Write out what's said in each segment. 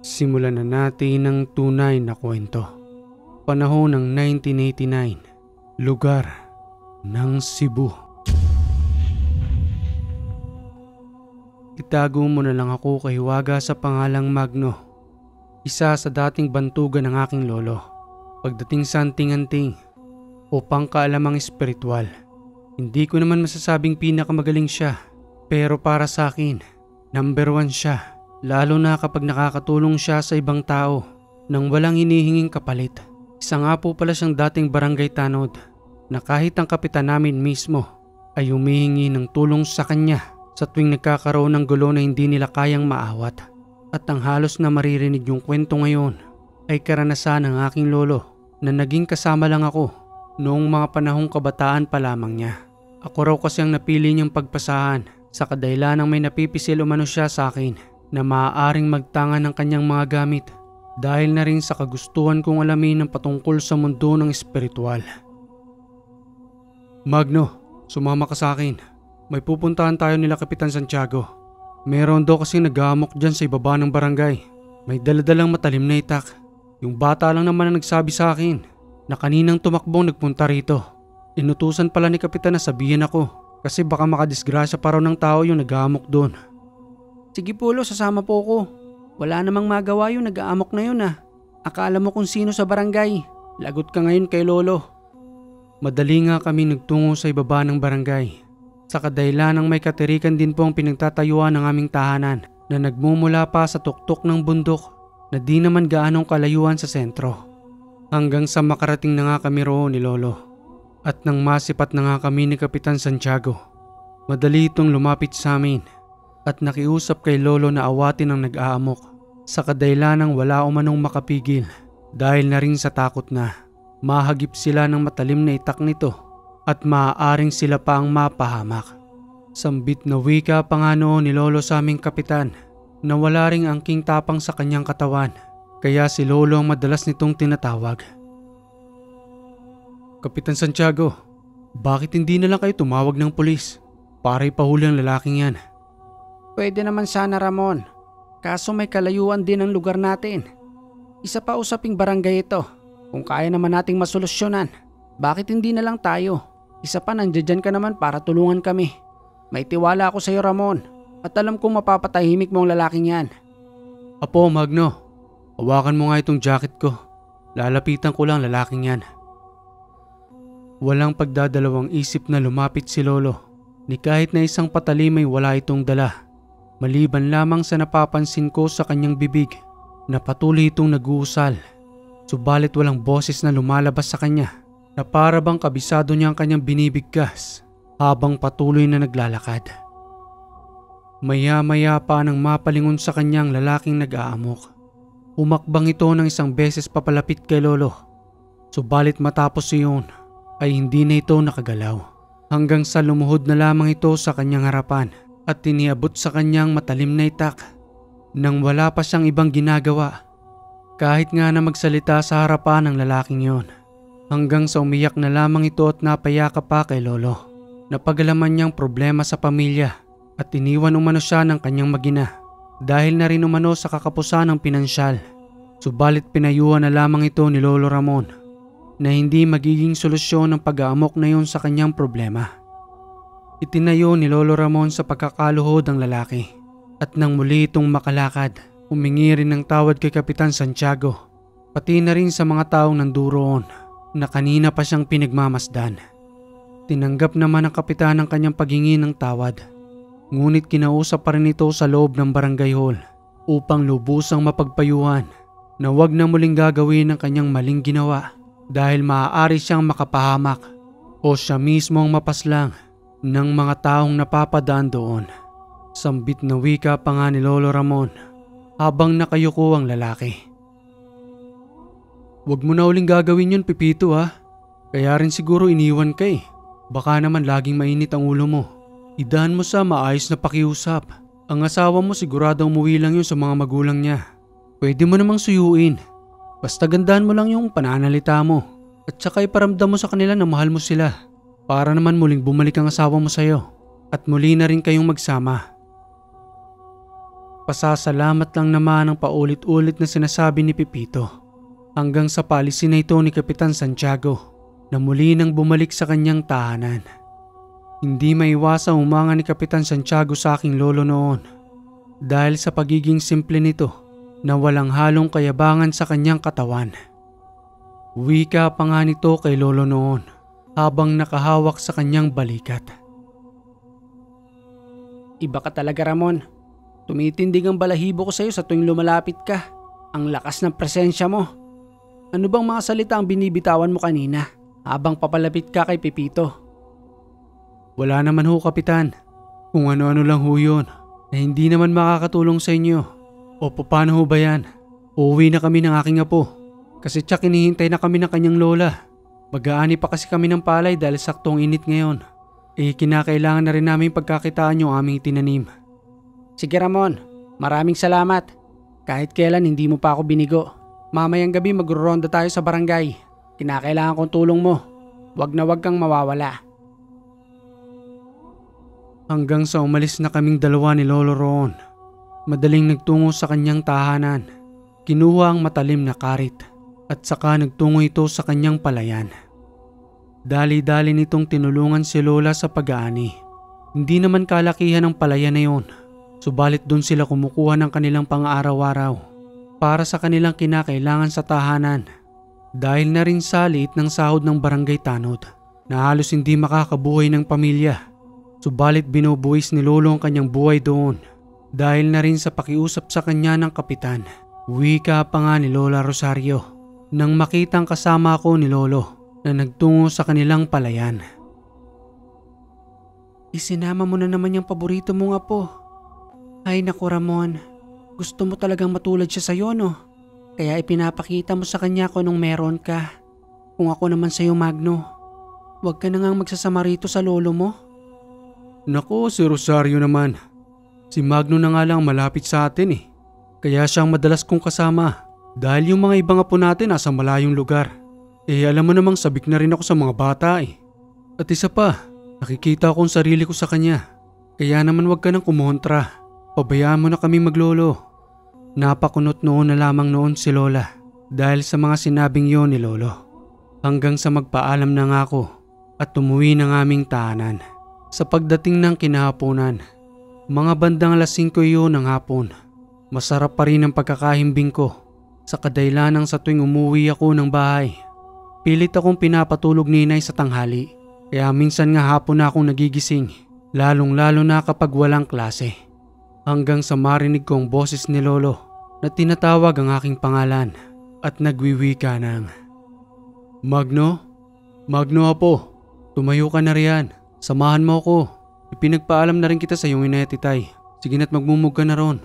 Simulan na natin ang tunay na kwento. Panahon ng 1989, lugar ng Cebu. Itago mo na lang ako kay Hiwaga sa pangalang Magno, isa sa dating bantugan ng aking lolo. Pagdating sa anting-anting o pangkaalamang espiritual, hindi ko naman masasabing pinakamagaling siya, pero para sa akin, number 1 siya. Lalo na kapag nakakatulong siya sa ibang tao nang walang hinihinging kapalit. Isa nga po pala siyang dating barangay tanod na kahit ang kapitan namin mismo ay humihingi ng tulong sa kanya sa tuwing nagkakaroon ng gulo na hindi nila kayang maawat. At ang halos na maririnig yung kwento ngayon ay karanasan ng aking lolo na naging kasama lang ako noong mga panahong kabataan pa lamang niya. Ako raw kasi ang napili niyang pagpasahan sa kadahilan ng may napipisil umano siya sa akin na maaaring magtanga ng kanyang mga gamit dahil na rin sa kagustuhan kong alamin ang patungkol sa mundo ng espiritual. Magno, sumama ka sa akin. May pupuntahan tayo nila Kapitan Santiago. Meron daw kasi nag-aamok dyan sa ibaba ng barangay. May daladalang matalim na itak. Yung bata lang naman ang nagsabi sa akin na kaninang tumakbong nagpunta rito. Inutusan pala ni Kapitan na sabihin ako kasi baka makadisgrasya pa raw ng tao yung nag-aamok doon. Sige Polo, sasama po ko. Wala namang magawa yung nag-aamok na yun ah. Akala mo kung sino sa barangay. Lagot ka ngayon kay lolo. Madali nga kami nagtungo sa ibaba ng barangay. Sa kadahilan ng may katirikan din po ang pinagtatayuan ng aming tahanan na nagmumula pa sa tuktok ng bundok na di naman gaanong kalayuan sa sentro. Hanggang sa makarating na nga kami roon ni lolo. At nang masipat na nga kami ni Kapitan Santiago, madali itong lumapit sa amin at nakiusap kay lolo na awatin ang nag-aamok sa kadahilan ng wala umanong makapigil dahil na rin sa takot na mahagip sila ng matalim na itak nito at maaaring sila pa ang mapahamak. Sambit na wika pa nga noon ni lolo sa aming kapitan na wala ring angking tapang sa kanyang katawan kaya si lolo ang madalas nitong tinatawag. Kapitan Santiago, bakit hindi na lang kayo tumawag ng pulis para ipahuli ang lalaking yan? Pwede naman sana Ramon, kaso may kalayuan din ang lugar natin. Isa pa usaping barangay ito, kung kaya naman nating masolusyonan, bakit hindi na lang tayo? Isa pa nandiyan ka naman para tulungan kami. May tiwala ako sa iyo Ramon, at alam kong mapapatahimik mo ang lalaking yan. Apo Magno, hawakan mo nga itong jacket ko, lalapitan ko lang lalaking yan. Walang pagdadalawang isip na lumapit si lolo, ni kahit na isang patalim ay wala itong dala. Maliban lamang sa napapansin ko sa kanyang bibig na patuloy itong nag-uusal. Subalit walang boses na lumalabas sa kanya na para bang kabisado niya ang kanyang binibigkas habang patuloy na naglalakad. Maya-maya pa nang mapalingon sa kanyang lalaking nag-aamok. Umakbang ito ng isang beses papalapit kay lolo. Subalit matapos iyon ay hindi na ito nakagalaw hanggang sa lumuhod na lamang ito sa kanyang harapan at tiniabot sa kanyang matalim na itak nang wala pa siyang ibang ginagawa kahit nga na magsalita sa harapan ng lalaking yon. Hanggang sa umiyak na lamang ito at napayakap pa kay lolo. Napagalaman niyang problema sa pamilya at iniwan umano siya ng kanyang magina dahil na rin umano sa kakapusan ng pinansyal. Subalit pinayuhan na lamang ito ni Lolo Ramon na hindi magiging solusyon ang pag-aamok na yon sa kanyang problema. Itinayo ni Lolo Ramon sa pagkakaluhod ang lalaki at nang muli itong makalakad, humingi rin ng tawad kay Kapitan Santiago pati na rin sa mga taong nanduroon na kanina pa siyang pinagmamasdan. Tinanggap naman ng kapitan ang kanyang paghingi ng tawad, ngunit kinausap pa rin ito sa loob ng barangay hall upang lubusang mapagpayuhan na wag na muling gagawin ang kanyang maling ginawa dahil maaari siyang makapahamak o siya mismo ang mapaslang ng mga taong napapadaan doon. Sambit na wika pa nga ni Lolo Ramon habang nakayuko ang lalaki. Wag mo na uling gagawin yun Pipito ha. Kaya rin siguro iniwan ka eh. Baka naman laging mainit ang ulo mo. Idahan mo sa maayos na pakiusap. Ang asawa mo siguradong umuwi lang yun sa mga magulang niya. Pwede mo namang suyuin. Basta gandahan mo lang yung pananalita mo. At saka iparamdam mo sa kanila na mahal mo sila. Para naman muling bumalik ang asawa mo sa'yo. At muli na rin kayong magsama. Pasasalamat lang naman ang paulit-ulit na sinasabi ni Pepito hanggang sa paalisin na ito ni Kapitan Santiago na muli nang bumalik sa kanyang tahanan. Hindi maiwasang humanga ni Kapitan Santiago sa aking lolo noon dahil sa pagiging simple nito na walang halong kayabangan sa kanyang katawan. Wika pa nga nito kay lolo noon habang nakahawak sa kanyang balikat. Iba ka talaga, Ramon. Tumitindig ang balahibo ko sa iyo sa tuwing lumalapit ka. Ang lakas ng presensya mo. Ano bang mga salita ang binibitawan mo kanina habang papalapit ka kay Pepito? Wala naman ho, Kapitan. Kung ano-ano lang ho yun na hindi naman makakatulong sa inyo. O paano ho ba yan? Uuwi na kami ng aking apo kasi tsak hinihintay na kami ng kanyang lola. Mag-aani pa kasi kami ng palay dahil saktong init ngayon. Kinakailangan na rin namin pagkakitaan yung aming tinanim. Sige, Ramon, maraming salamat. Kahit kailan hindi mo pa ako binigo. Mamayang gabi magro-ronda tayo sa barangay. Kinakailangan kong tulong mo. Wag na wag kang mawawala. Hanggang sa umalis na kaming dalawa ni Lolo roon. Madaling nagtungo sa kanyang tahanan. Kinuha ang matalim na karit at saka nagtungo ito sa kanyang palayan. Dali-dali nitong tinulungan si Lola sa pag-aani. Hindi naman kalakihan ang palayan na yun. Subalit doon sila kumukuha ng kanilang pang-araw-araw para sa kanilang kinakailangan sa tahanan. Dahil na rin sa liit ng sahod ng barangay tanod na halos hindi makakabuhay ng pamilya. Subalit binubuwis ni Lolo ang kanyang buhay doon dahil na rin sa pakiusap sa kanya ng kapitan. Wika pa nga ni Lola Rosario nang makitang kasama ko ni Lolo na nagtungo sa kanilang palayan. Isinama mo na naman yung paborito mong apo. Ay naku, Ramon, gusto mo talagang matulad siya sa'yo, no? Kaya ipinapakita mo sa kanya kung anong meron ka. Kung ako naman sa'yo, Magno, huwag ka na ngang magsasama rito sa lolo mo. Naku, si Rosario naman. Si Magno na nga lang malapit sa atin eh. Kaya siyang madalas kong kasama dahil yung mga ibang apo natin nasa malayong lugar. Alam mo namang sabik na rin ako sa mga bata eh. At isa pa, nakikita ko ang sarili ko sa kanya. Kaya naman huwag ka nang kumontra. Pabayaan mo na kami maglolo. Napakunot noon na lamang noon si Lola dahil sa mga sinabing yon ni Lolo. Hanggang sa magpaalam na nga ako at umuwi ng aming tahanan. Sa pagdating ng kinahaponan, mga bandang 5:00 yun ng hapon. Masarap pa rin ang pagkakahimbing ko sa kadailanang sa tuwing umuwi ako ng bahay. Pilit akong pinapatulog ni Inay sa tanghali kaya minsan nga hapon na akong nagigising lalong-lalo na kapag walang klase. Hanggang sa marinig ko ang boses ni Lolo na tinatawag ang aking pangalan at nagwiwika ng, Magno? Magno apo, tumayo ka na riyan. Samahan mo ako. Ipinagpaalam na rin kita sa iyong inay at itay. Sige na't magmumug ka na ron.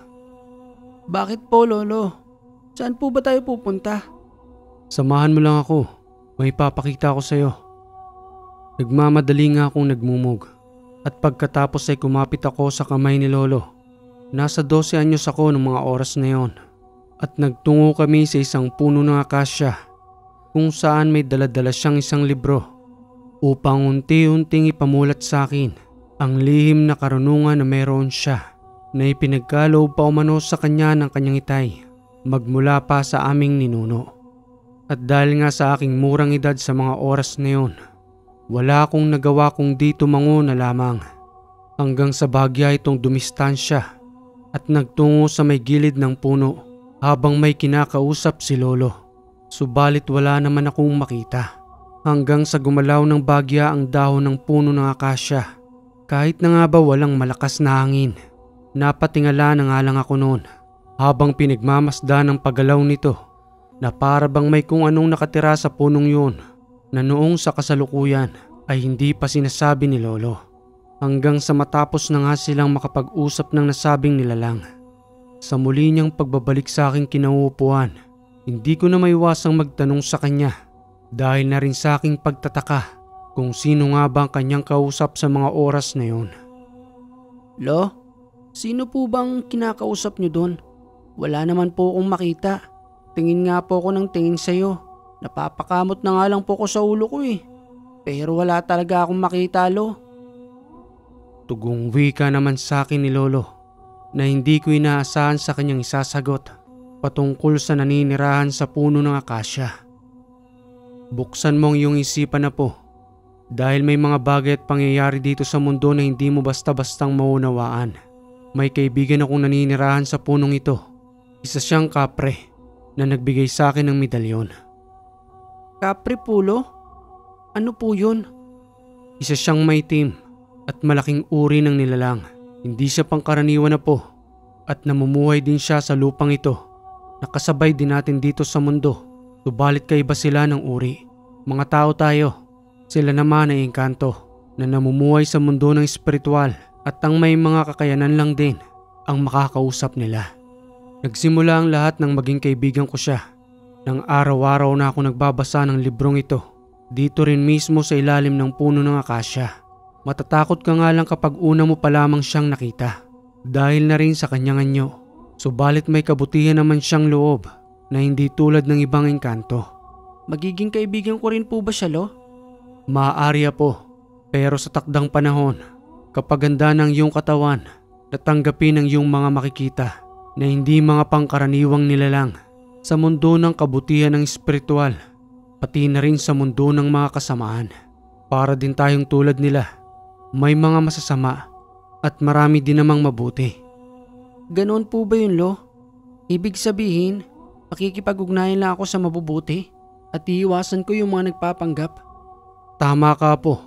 Bakit po, Lolo? Saan po ba tayo pupunta? Samahan mo lang ako. May papakita ko sa iyo. Nagmamadali nga akong nagmumug at pagkatapos ay kumapit ako sa kamay ni Lolo. Nasa 12 anyos ako ng mga oras na yon at nagtungo kami sa isang puno ng akasya kung saan may daladala siyang isang libro upang unti-unting ipamulat sa akin ang lihim na karunungan na meron siya na ipinagkaloob pa umano sa kanya ng kanyang itay magmula pa sa aming ninuno. At dahil nga sa aking murang edad sa mga oras na yon, wala akong nagawa kung di tumango na lamang hanggang sa bahagya itong dumistansya at nagtungo sa may gilid ng puno habang may kinakausap si Lolo. Subalit wala naman akong makita hanggang sa gumalaw ng bagya ang dahon ng puno ng akasya. Kahit na nga ba walang malakas na hangin, napatingala na nga lang ako noon habang pinagmamasdan ng paggalaw nito na para bang may kung anong nakatira sa punong yun na noong sa kasalukuyan ay hindi pa sinasabi ni Lolo. Hanggang sa matapos na nga silang makapag-usap ng nasabing nilalang. Sa muli niyang pagbabalik sa aking kinauupuan, hindi ko na maiwasang magtanong sa kanya dahil na rin sa aking pagtataka kung sino nga ba ang kanyang kausap sa mga oras na yun. Lo, sino po bang kinakausap niyo doon? Wala naman po akong makita. Tingin nga po ako ng tingin sa'yo. Napapakamot na nga lang po ko sa ulo ko eh. Pero wala talaga akong makita, Lo. Tugong wika naman sa akin ni Lolo na hindi ko inaasahan sa kanyang isasagot patungkol sa naninirahan sa puno ng akasya. Buksan mo ang iyong isipan, Apo, dahil may mga bagay at pangyayari dito sa mundo na hindi mo basta-bastang maunawaan. May kaibigan akong naninirahan sa punong ito. Isa siyang kapre na nagbigay sa akin ng medalyon. Kapre pulo? Ano po yun? Isa siyang maitim at malaking uri ng nilalang. Hindi siya pangkaraniwan, Apo, at namumuhay din siya sa lupang ito. Nakasabay din natin dito sa mundo. Subalit kaiba sila ng uri. Mga tao tayo. Sila naman ay engkanto na namumuhay sa mundo ng espiritual at ang may mga kakayanan lang din ang makakausap nila. Nagsimula ang lahat ng maging kaibigan ko siya. Nang araw-araw na ako nagbabasa ng librong ito. Dito rin mismo sa ilalim ng puno ng akasya. Matatakot ka nga lang kapag una mo pa lamang siyang nakita. Dahil na rin sa kanyang anyo. Subalit may kabutihan naman siyang loob na hindi tulad ng ibang engkanto. Magiging kaibigan ko rin po ba siya, Lo? Maaari, po, pero sa takdang panahon, kapag ganda ng iyong katawan, natanggapin ang iyong mga makikita na hindi mga pangkaraniwang nilalang sa mundo ng kabutihan ng espiritual, pati na rin sa mundo ng mga kasamaan. Para din tayong tulad nila, may mga masasama at marami din namang mabuti. Ganoon po ba yun, Lo? Ibig sabihin, makikipag-ugnayan lang ako sa mabubuti at iiwasan ko yung mga nagpapanggap. Tama ka, po.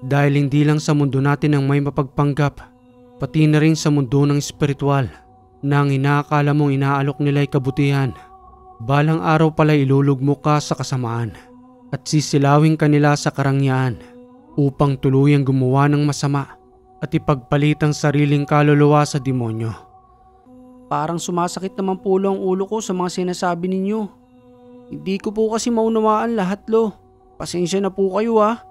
Dahil hindi lang sa mundo natin ang may mapagpanggap, pati na rin sa mundo ng espiritual na ang inaakala mong inaalok nila ay kabutihan. Balang araw pala ilulugmok ka sa kasamaan at sisilawin ka nila sa karangyaan upang tuluyang gumawa ng masama at ipagpalit ang sariling kaluluwa sa demonyo. Parang sumasakit naman po ang ulo ko sa mga sinasabi ninyo. Hindi ko po kasi maunawaan lahat, Lo. Pasensya na po kayo, ha.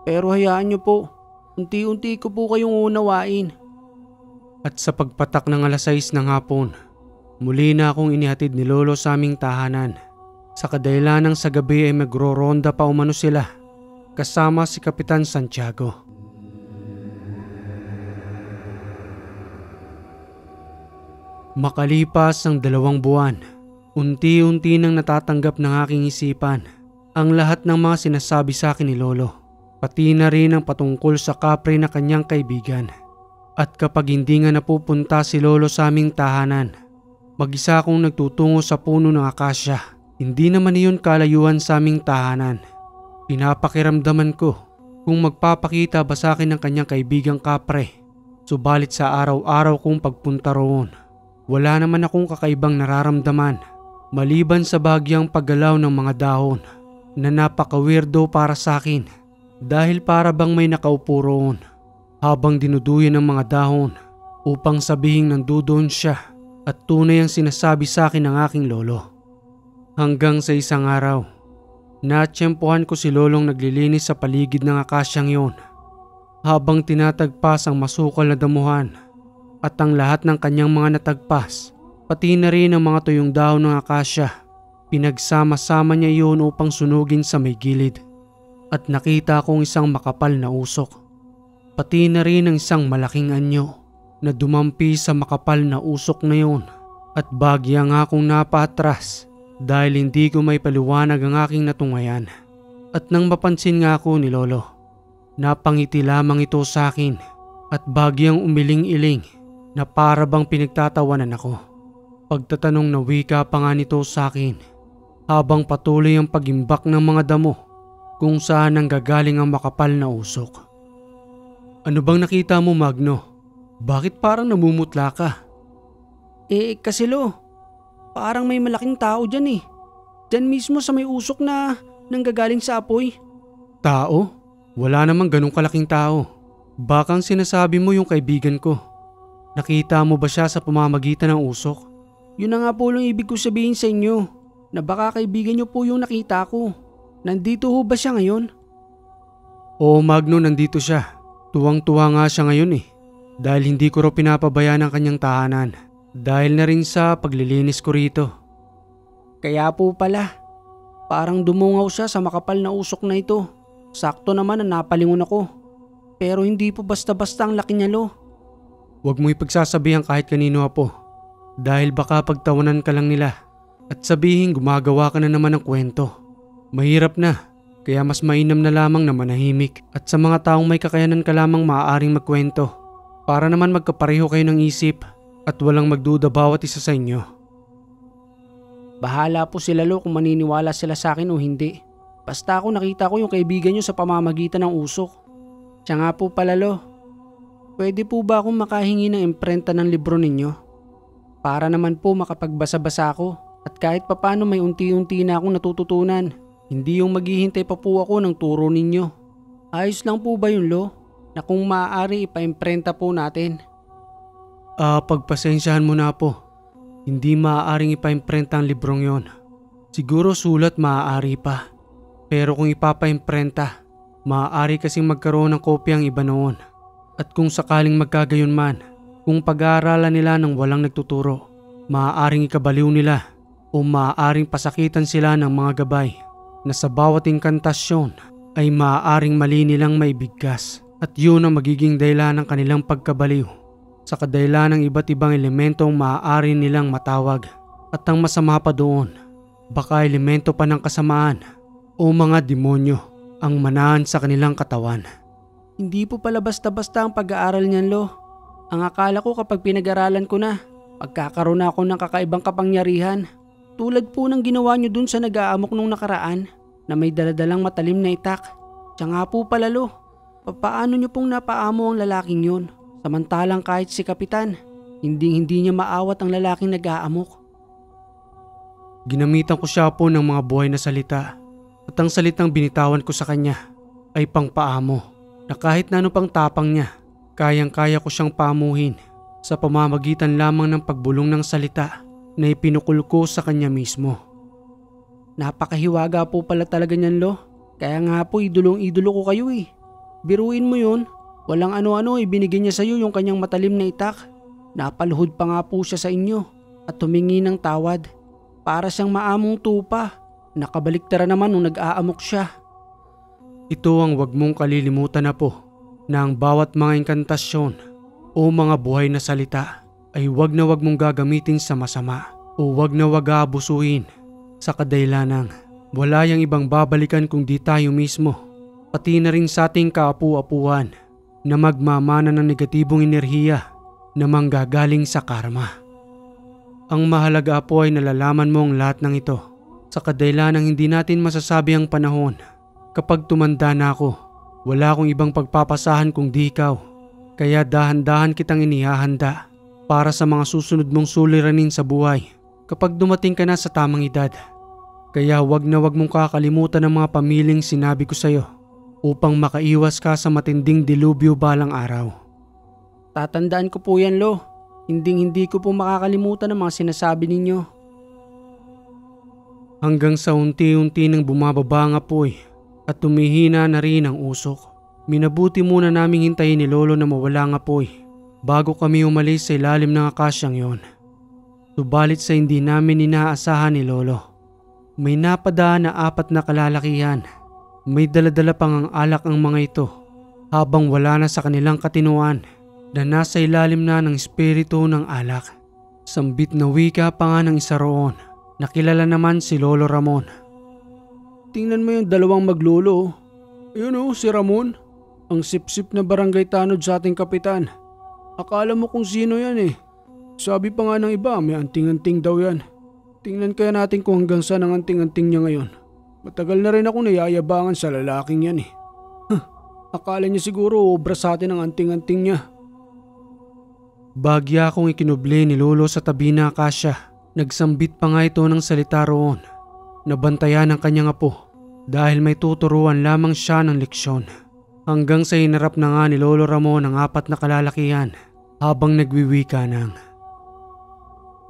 Pero hayaan niyo po, unti-unti ko po kayong unawain. At sa pagpatak ng 6:00 ng hapon, muli na akong inihatid ni Lolo sa aming tahanan. Sa kadahilanang sa gabi ay magro-ronda pa umano sila, kasama si Kapitan Santiago. Makalipas ang 2 buwan, unti-unti nang natatanggap ng aking isipan ang lahat ng mga sinasabi sa akin ni Lolo, pati na rin ang patungkol sa kapre na kanyang kaibigan. At kapag hindi nga napupunta si Lolo sa aming tahanan, mag-isa akong nagtutungo sa puno ng akasya. Hindi naman iyon kalayuan sa aming tahanan. Pinapakiramdaman ko kung magpapakita ba sa akin ng kanyang kaibigang kapre. Subalit sa araw-araw kong pagpunta roon, wala naman akong kakaibang nararamdaman maliban sa bagyang paggalaw ng mga dahon na napaka-weirdo para sa akin dahil para bang may nakaupo roon habang dinuduyan ng mga dahon upang sabihing nandoon siya at tunay ang sinasabi sa akin ng aking lolo. Hanggang sa isang araw, natsyempohan ko si Lolong naglilinis sa paligid ng akasyang yon habang tinatagpas ang masukal na damuhan at ang lahat ng kanyang mga natagpas, pati na rin ang mga tuyong dahon ng akasya. Pinagsama-sama niya iyon upang sunugin sa may gilid at nakita kong isang makapal na usok. Pati na rin ang isang malaking anyo na dumampi sa makapal na usok na iyon at bagya nga akong napaatras dahil hindi ko may paliwanag ang aking natungayan. At nang mapansin nga ako ni Lolo, napangiti lamang ito sa akin at bagyang umiling-iling na para bang pinagtatawanan ako. Pagtatanong na wika pa nga nito sa akin habang patuloy ang pagimbak ng mga damo kung saan nanggagaling ang makapal na usok. Ano bang nakita mo, Magno? Bakit parang namumutla ka? Kasi Lo, parang may malaking tao dyan eh. Dyan mismo sa may usok na nanggagaling sa apoy. Tao? Wala namang ganong kalaking tao. Bakang sinasabi mo yung kaibigan ko. Nakita mo ba siya sa pamamagitan ng usok? Yun na nga po lang ibig ko sabihin sa inyo, na baka kaibigan niyo po yung nakita ko. Nandito ho ba siya ngayon? Oo, Magno, nandito siya. Tuwang-tuwa nga siya ngayon eh. Dahil hindi ko raw pinapabayaan ang kanyang tahanan. Dahil na rin sa paglilinis ko rito. Kaya po pala, parang dumungaw siya sa makapal na usok na ito. Sakto naman na napalingon ako. Pero hindi po basta-basta ang laki niya, Lo. Huwag mo ipagsasabihan kahit kanino, Apo. Dahil baka pagtawanan ka lang nila at sabihin gumagawa ka na naman ng kwento. Mahirap na, kaya mas mainam na lamang na manahimik at sa mga taong may kakayanan ka lamang maaaring magkwento para naman magkapareho kayo ng isip at walang magduda bawat isa sa inyo. Bahala po sila Lo kung maniniwala sila sa akin o hindi. Basta ako nakita ko yung kaibigan nyo sa pamamagitan ng usok. Siya nga po pala Lo, pwede po ba akong makahingi ng imprenta ng libro ninyo? Para naman po makapagbasa-basa ako at kahit papano may unti-unti na akong natututunan. Hindi yung maghihintay pa po ako ng turo ninyo. Ayos lang po ba yun Lo? Na kung maaari ipa-imprenta po natin. Pagpasensyahan mo na po. Hindi maaaring ipa-imprenta ang librong yon. Siguro sulat maaari pa. Pero kung ipapa-imprenta, maaari kasing magkaroon ng kopya ang iba noon. At kung sakaling magkagayon man, kung pag-aaralan nila ng walang nagtuturo, maaaring ikabaliw nila o maaaring pasakitan sila ng mga gabay na sa bawat inkantasyon ay maaaring mali nilang maibigkas at yun ang magiging dahilan ng kanilang pagkabaliw sa kadahilan ng iba't ibang elementong maaari nilang matawag. At ang masama pa doon, baka elemento pa ng kasamaan o mga demonyo ang manahan sa kanilang katawan. Hindi po pala basta-basta ang pag-aaral niyan Lo. Ang akala ko kapag pinag-aralan ko na, magkakaroon na ako ng kakaibang kapangyarihan. Tulad po ng ginawa nyo dun sa nag-aamok nung nakaraan na may daladalang matalim na itak. Siya nga po pala Lo, paano nyo pong napaamo ang lalaking yun? Samantalang kahit si Kapitan, hindi niya maawat ang lalaking nag-aamok. Ginamitan ko siya po ng mga buhay na salita at ang salitang binitawan ko sa kanya ay pangpaamo na kahit na ano pang tapang niya, kayang-kaya ko siyang paamuhin sa pamamagitan lamang ng pagbulong ng salita na ipinukul ko sa kanya mismo. Napakahiwaga po pala talaga niyan Lo, kaya nga po idolong-idolo ko kayo eh. Biruin mo yun, walang ano-ano ibinigay niya sa iyo yung kanyang matalim na itak. Napaluhod pa nga po siya sa inyo at humingi ng tawad. Para siyang maamong tupa, nakabaliktara naman nung nag-aamok siya. Ito ang wag mong kalilimutan na po na ang bawat mga inkantasyon o mga buhay na salita ay wag na wag mong gagamitin sa masama o wag na wag aabusuhin sa kadahilanang wala yang ibang babalikan kundi tayo mismo, pati na rin sa ating kaapu-apuhan na magmamana ng negatibong enerhiya na manggagaling sa karma. Ang mahalaga po ay nalalaman mo ang lahat ng ito sa kadahilanang hindi natin masasabi ang panahon. Kapag tumanda na ako, wala akong ibang pagpapasahan kung di ikaw. Kaya dahan-dahan kitang inihahanda para sa mga susunod mong suliranin sa buhay kapag dumating ka na sa tamang edad. Kaya wag na wag mong kakalimutan ang mga pamiling sinabi ko sa'yo upang makaiwas ka sa matinding dilubyo balang araw. Tatandaan ko po yan Lo. Hindi ko po makakalimutan ang mga sinasabi ninyo. Hanggang sa unti-unti nang bumababa ang apoy at tumihina na rin ang usok. Minabuti muna naming hintayin ni Lolo na mawala ang apoy bago kami umalis sa ilalim ng akasyang yon. Subalit sa hindi namin inaasahan ni Lolo, may napadaan na 4 na kalalakihan. May daladala pang ang alak ang mga ito habang wala na sa kanilang katinuan na nasa ilalim na ng espiritu ng alak. Sambit na wika pa nga ng isa roon na kilala naman si Lolo Ramon. Tingnan mo yung dalawang maglolo. Ayun si Ramon. Ang sip-sip na barangay tanod sa ating kapitan. Akala mo kung sino yan eh. Sabi pa nga ng iba may anting-anting daw yan. Tingnan kaya natin kung hanggang saan ang anting-anting niya ngayon. Matagal na rin ako nayayabangan sa lalaking yan eh. Akala niya siguro obra sa atin ang anting-anting niya. Bagya akong ikinubli ni Lolo sa tabi na akasya. Nagsambit pa nga ito ng salita roon. Nabantayan ang kanyang apo dahil may tuturuan lamang siya ng leksyon. Hanggang sa hinarap na nga ni Lolo Ramon ang 4 na kalalakihan habang nagwiwika ng,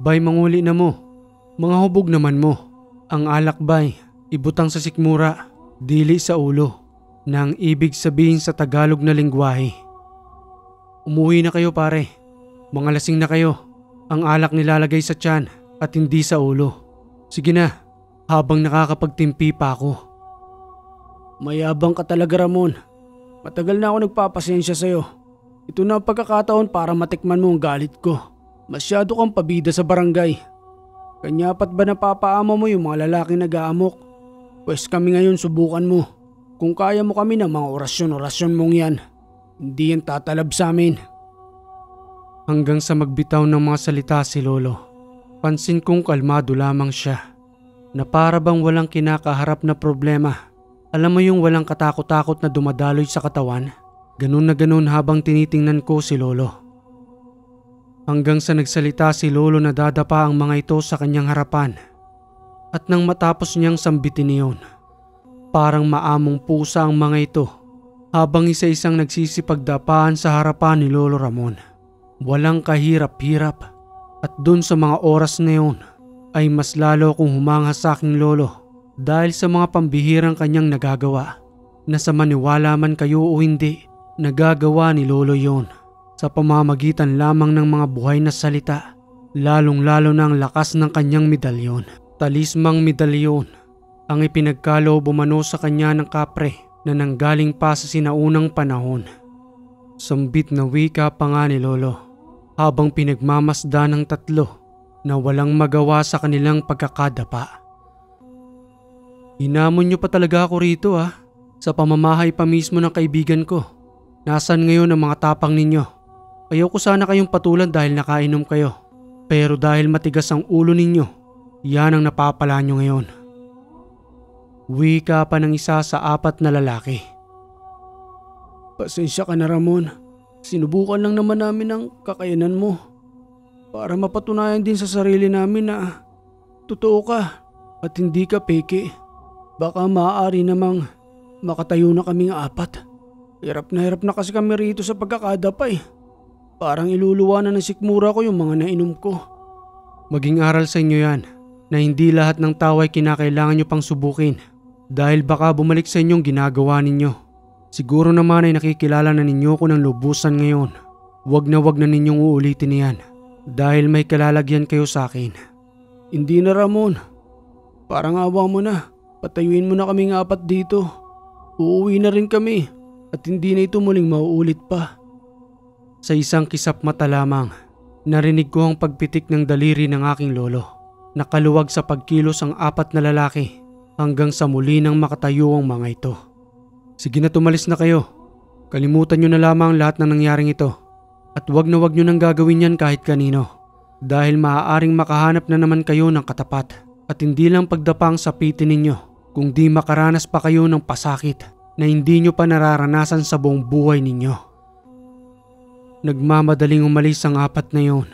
"Bay, manguli na mo. Mga hubog naman mo. Ang alak bay, ibutang sa sikmura, dili sa ulo," nang ibig sabihin sa Tagalog na lingwahe. "Umuwi na kayo pare. Mga lasing na kayo. Ang alak nilalagay sa tiyan at hindi sa ulo. Sige na, habang nakakapagtimpi pa ako." Mayabang ka talaga Ramon. Matagal na ako nagpapasensya sa'yo. Ito na ang pagkakataon para matikman mo ang galit ko. Masyado kang pabida sa barangay. Kanya pat ba napapaamo mo yung mga lalaking nag-aamok? Pwes kami ngayon subukan mo. Kung kaya mo kami ng mga orasyon-orasyon mong yan, hindi yan tatalab sa amin. Hanggang sa magbitaw ng mga salita si Lolo, pansin kong kalmado lamang siya, na para bang walang kinakaharap na problema. Alam mo yung walang katakot-takot na dumadaloy sa katawan? Ganun na ganun habang tinitingnan ko si Lolo. Hanggang sa nagsalita si Lolo na dadapa ang mga ito sa kanyang harapan. At nang matapos niyang sambitin niyon, parang maamong pusa ang mga ito habang isa-isang nagsisipagdapaan sa harapan ni Lolo Ramon. Walang kahirap-hirap at dun sa mga oras na yun ay mas lalo kong humanga sa aking lolo dahil sa mga pambihirang kanyang nagagawa na sa maniwala man kayo o hindi, nagagawa ni Lolo yon sa pamamagitan lamang ng mga buhay na salita, lalong-lalo na ang lakas ng kanyang medalyon. Talismang medalyon ang ipinagkaloob umano sa kanya ng kapre na nanggaling pa sa sinaunang panahon. Sambit na wika pa nga ni Lolo habang pinagmamasda ng tatlo na walang magawa sa kanilang pagkakadapa. Hinamon niyo pa talaga ako rito sa pamamahay pa mismo ng kaibigan ko. Nasaan ngayon ang mga tapang ninyo? Ayoko sana kayong patulan dahil nakainom kayo. Pero dahil matigas ang ulo ninyo, yan ang napapala nyo ngayon. Wika pa ng isa sa apat na lalaki. Pasensya ka na, Ramon. Sinubukan lang naman namin ang kakayanan mo para mapatunayan din sa sarili namin na totoo ka at hindi ka peke. Baka maaari namang makatayo na kaming apat. Hirap na kasi kami rito sa pagkakadapa. Parang iluluwa na ng sikmura ko yung mga nainom ko. Maging aral sa inyo yan na hindi lahat ng tao ay kinakailangan nyo pang subukin dahil baka bumalik sa inyong ginagawa ninyo. Siguro naman ay nakikilala na ninyo ko ng lubusan ngayon. Wag na ninyong uulitin niyan dahil may kalalagyan kayo sa akin. Hindi na, Ramon. Parang awa mo na. Patayuin mo na kaming apat dito. Uuwi na rin kami at hindi na ito muling mauulit pa. Sa isang kisap mata lamang, narinig ko ang pagpitik ng daliri ng aking lolo. Nakaluwag sa pagkilos ang apat na lalaki hanggang sa muli nang makatayo ang mga ito. Sige na, tumalis na kayo. Kalimutan nyo na lamang lahat ng nangyaring ito. At wag nyo nang gagawin yan kahit kanino. Dahil maaaring makahanap na naman kayo ng katapat. At hindi lang pagdapang sapitin ninyo, kundi makaranas pa kayo ng pasakit na hindi nyo pa nararanasan sa buong buhay ninyo. Nagmamadaling umalis ang apat na yon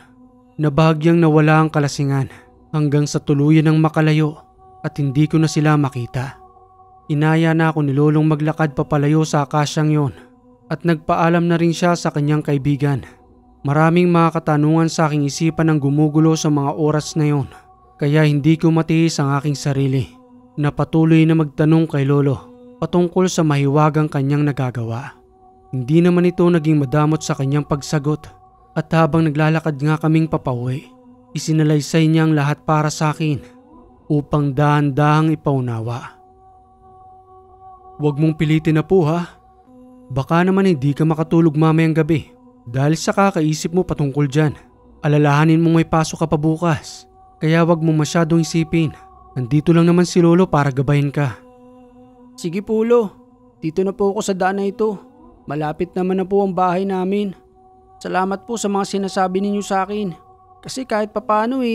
na bahagyang nawala ang kalasingan hanggang sa tuluyan ng makalayo at hindi ko na sila makita. Inaya na ako ni Lolong maglakad papalayo sa akasyang yon at nagpaalam na rin siya sa kanyang kaibigan. Maraming mga katanungan sa aking isipan ang gumugulo sa mga oras na yon, kaya hindi ko matiis ang aking sarili na patuloy na magtanong kay Lolo patungkol sa mahiwagang kanyang nagagawa. Hindi naman ito naging madamot sa kanyang pagsagot at habang naglalakad nga kaming papauwi, isinalaysay niya ang lahat para sa akin upang dahan-dahang ipaunawa. Huwag mong pilitin na po Baka naman hindi ka makatulog mamayang gabi dahil sa kakaisip mo patungkol dyan. Alalahanin mong may pasok ka pa bukas. Kaya wag mong masyadong isipin. Nandito lang naman si Lolo para gabayin ka. Sige po, Lo. Dito na po ako sa daan na ito. Malapit naman na po ang bahay namin. Salamat po sa mga sinasabi ninyo sa akin. Kasi kahit papaano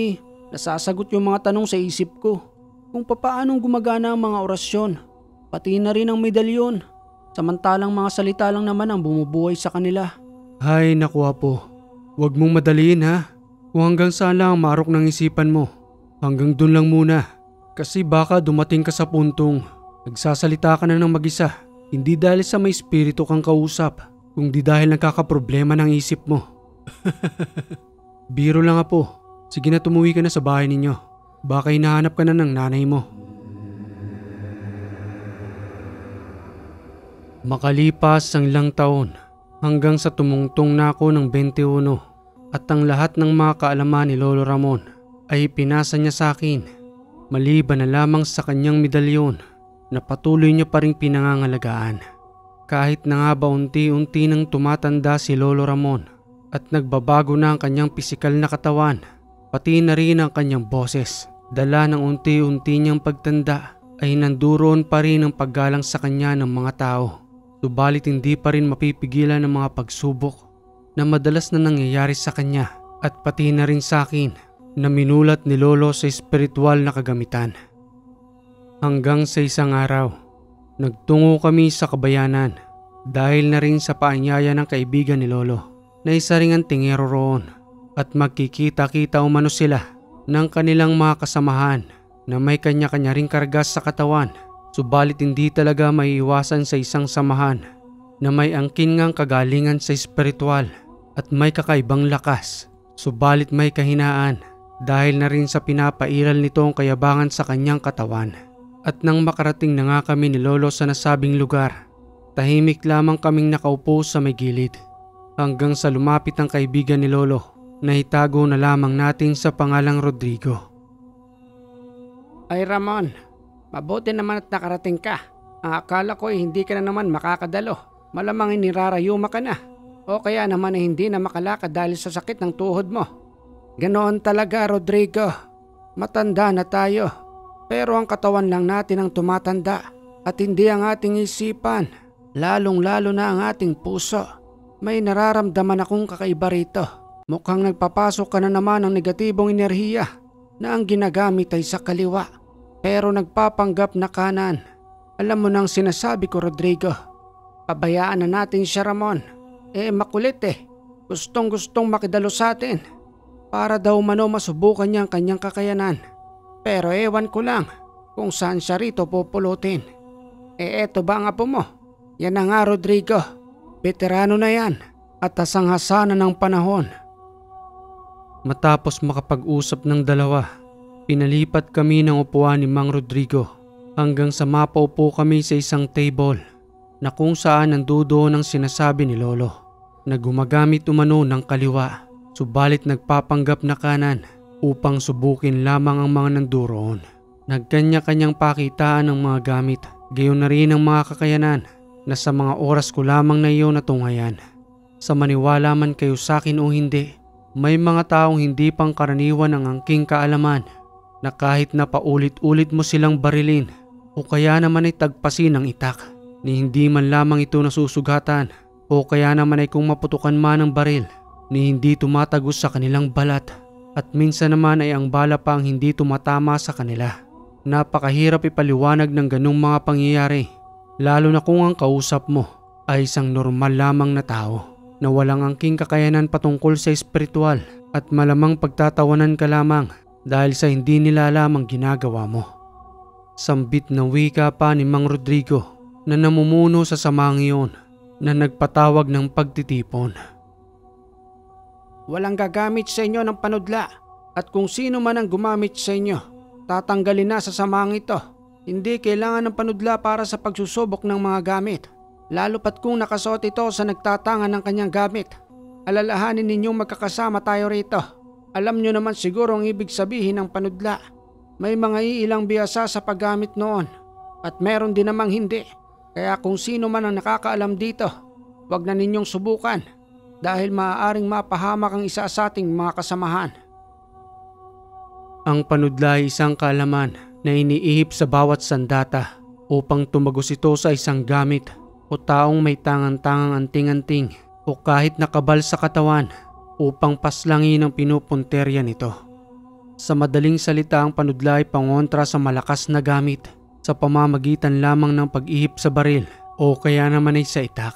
nasasagot yung mga tanong sa isip ko. Kung papaanong gumagana ang mga orasyon. Pati na rin ang medalyon. Samantalang mga salita lang naman ang bumubuhay sa kanila. Hay naku Apo. Huwag mong madaliin Kung hanggang saan lang ang marok ng isipan mo. Hanggang dun lang muna. Kasi baka dumating ka sa puntong nagsasalita ka na ng mag-isa. Hindi dahil sa may espiritu kang kausap, kundi dahil nagkakaproblema ng isip mo. Biro lang Apo. Sige na, tumuwi ka na sa bahay ninyo. Baka hinahanap ka na ng nanay mo. Makalipas ang ilang taon hanggang sa tumungtong na ako ng 21 at ang lahat ng mga kaalaman ni Lolo Ramon ay pinasa niya sa akin, maliban na lamang sa kanyang medalyon na patuloy niya pa ring pinangangalagaan. Kahit na nga ba unti-unti nang tumatanda si Lolo Ramon at nagbabago na ang kanyang pisikal na katawan, pati na rin ang kanyang boses, dala ng unti-unti niyang pagtanda ay nanduroon pa rin ang paggalang sa kanya ng mga tao. Subalit hindi pa rin mapipigilan ng mga pagsubok na madalas na nangyayari sa kanya at pati na rin sa akin na minulat ni Lolo sa espiritual na kagamitan. Hanggang sa isang araw, nagtungo kami sa kabayanan dahil na rin sa paanyaya ng kaibigan ni Lolo na isa ring antingero roon at magkikita-kita umano sila ng kanilang mga kasamahan na may kanya-kanya ring kargas sa katawan. Subalit hindi talaga maiiwasan sa isang samahan na may angkin ngang kagalingan sa espiritual at may kakaibang lakas. Subalit may kahinaan dahil na rin sa pinapairal nito ang kayabangan sa kanyang katawan. At nang makarating na nga kami ni Lolo sa nasabing lugar, tahimik lamang kaming nakaupo sa may gilid. Hanggang sa lumapit ang kaibigan ni Lolo na itago na lamang natin sa pangalang Rodrigo. Ay Ramon, mabuti naman at nakarating ka. Ang akala ko ay hindi ka na naman makakadalo. Malamang inirarayuma ka na. O kaya naman ay hindi na makalakad dahil sa sakit ng tuhod mo. Ganoon talaga Rodrigo. Matanda na tayo. Pero ang katawan lang natin ang tumatanda at hindi ang ating isipan. Lalong-lalo na ang ating puso. May nararamdaman akong kakaiba rito. Mukhang nagpapasok ka na naman ng negatibong enerhiya na ang ginagamit ay sa kaliwa. Pero nagpapanggap na kanan. Alam mo nang sinasabi ko Rodrigo. Pabayaan na natin siya Ramon. Makulit Gustong-gustong makidalo sa atin. Para daw mano masubukan niya ang kanyang kakayanan. Pero ewan ko lang kung saan siya rito pupulutin. Eto ba ang apo mo? Yan na nga Rodrigo. Veterano na yan at tasanghasanan ng panahon. Matapos makapag-usap ng dalawa, pinalipat kami ng upuan ni Mang Rodrigo hanggang sa mapaupo kami sa isang table na kung saan nandoon ang sinasabi ni Lolo na gumagamit umano ng kaliwa subalit nagpapanggap na kanan upang subukin lamang ang mga nanduroon. Nagkanya-kanyang pakitaan ng mga gamit, gayon na rin ang mga kakayanan na sa mga oras ko lamang na iyon natunghayan. Sa maniwala man kayo sa akin o hindi, may mga taong hindi pangkaraniwan ang angking kaalaman na kahit na paulit-ulit mo silang barilin o kaya naman ay tagpasin ng itak, ni hindi man lamang ito nasusugatan o kaya naman ay kung maputukan man ang baril, ni hindi tumatagos sa kanilang balat. At minsan naman ay ang bala pa ang hindi tumatama sa kanila. Napakahirap ipaliwanag ng ganung mga pangyayari, lalo na kung ang kausap mo ay isang normal lamang na tao na walang angking kakayanan patungkol sa espiritual at malamang pagtatawanan ka lamang dahil sa hindi nila alam ang ginagawa mo. Sambit na wika pa ni Mang Rodrigo na namumuno sa samang iyon na nagpatawag ng pagtitipon. Walang gagamit sa inyo ng panudla at kung sino man ang gumamit sa inyo, tatanggalin na sa samang ito. Hindi kailangan ng panudla para sa pagsusubok ng mga gamit. Lalo pat kung nakasuot ito sa nagtatangan ng kanyang gamit. Alalahanin ninyong magkakasama tayo rito. Alam nyo naman siguro ang ibig sabihin ng panudla. May mga iilang biyasa sa paggamit noon at meron din namang hindi. Kaya kung sino man ang nakakaalam dito, wag na ninyong subukan. Dahil maaaring mapahamak ang isa sa ating mga kasamahan. Ang panudla ay isang kaalaman na iniihip sa bawat sandata upang tumagos ito sa isang gamit o taong may tangang-tangang anting-anting o kahit nakabal sa katawan upang paslangin ang pinupunterya nito. Sa madaling salita, ang panudla ay pangontra sa malakas na gamit sa pamamagitan lamang ng pag-ihip sa baril o kaya naman ay sa itak.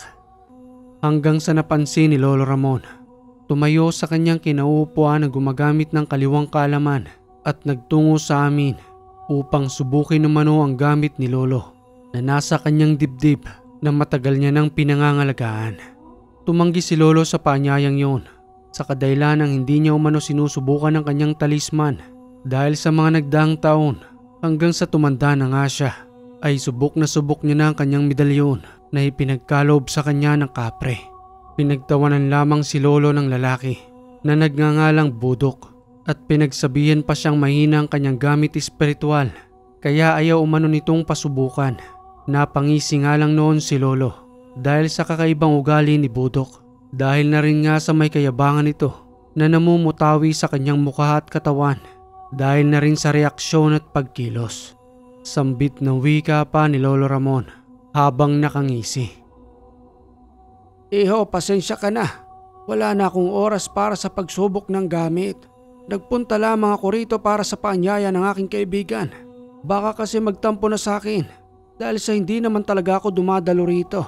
Hanggang sa napansin ni Lolo Ramon, tumayo sa kanyang kinauupuan na gumagamit ng kaliwang kaalaman at nagtungo sa amin upang subukin umano ang gamit ni Lolo na nasa kanyang dibdib na matagal niya nang pinangangalagaan. Tumanggi si Lolo sa paanyayang yon sa kadahilan ng hindi niya umano sinusubukan ang kanyang talisman dahil sa mga nagdaang taon hanggang sa tumanda na nga siya ay subok niya na ang kanyang medalyon na ipinagkalob sa kanya ng kapre. Pinagtawanan lamang si Lolo ng lalaki na nagngangalang Budok at pinagsabihan pa siyang mahina ang kanyang gamit espiritual kaya ayaw umano nitong pasubukan. Napangisi nga lang noon si Lolo dahil sa kakaibang ugali ni Budok. Dahil na rin nga sa may kayabangan ito na namumutawi sa kanyang mukha at katawan. Dahil na rin sa reaksyon at pagkilos. Sambit na wika pa ni Lolo Ramon habang nakangisi. Iho, pasensya ka na. Wala na akong oras para sa pagsubok ng gamit. Nagpunta lamang ako rito para sa paanyaya ng aking kaibigan. Baka kasi magtampo na sa akin dahil sa hindi naman talaga ako dumadalo rito.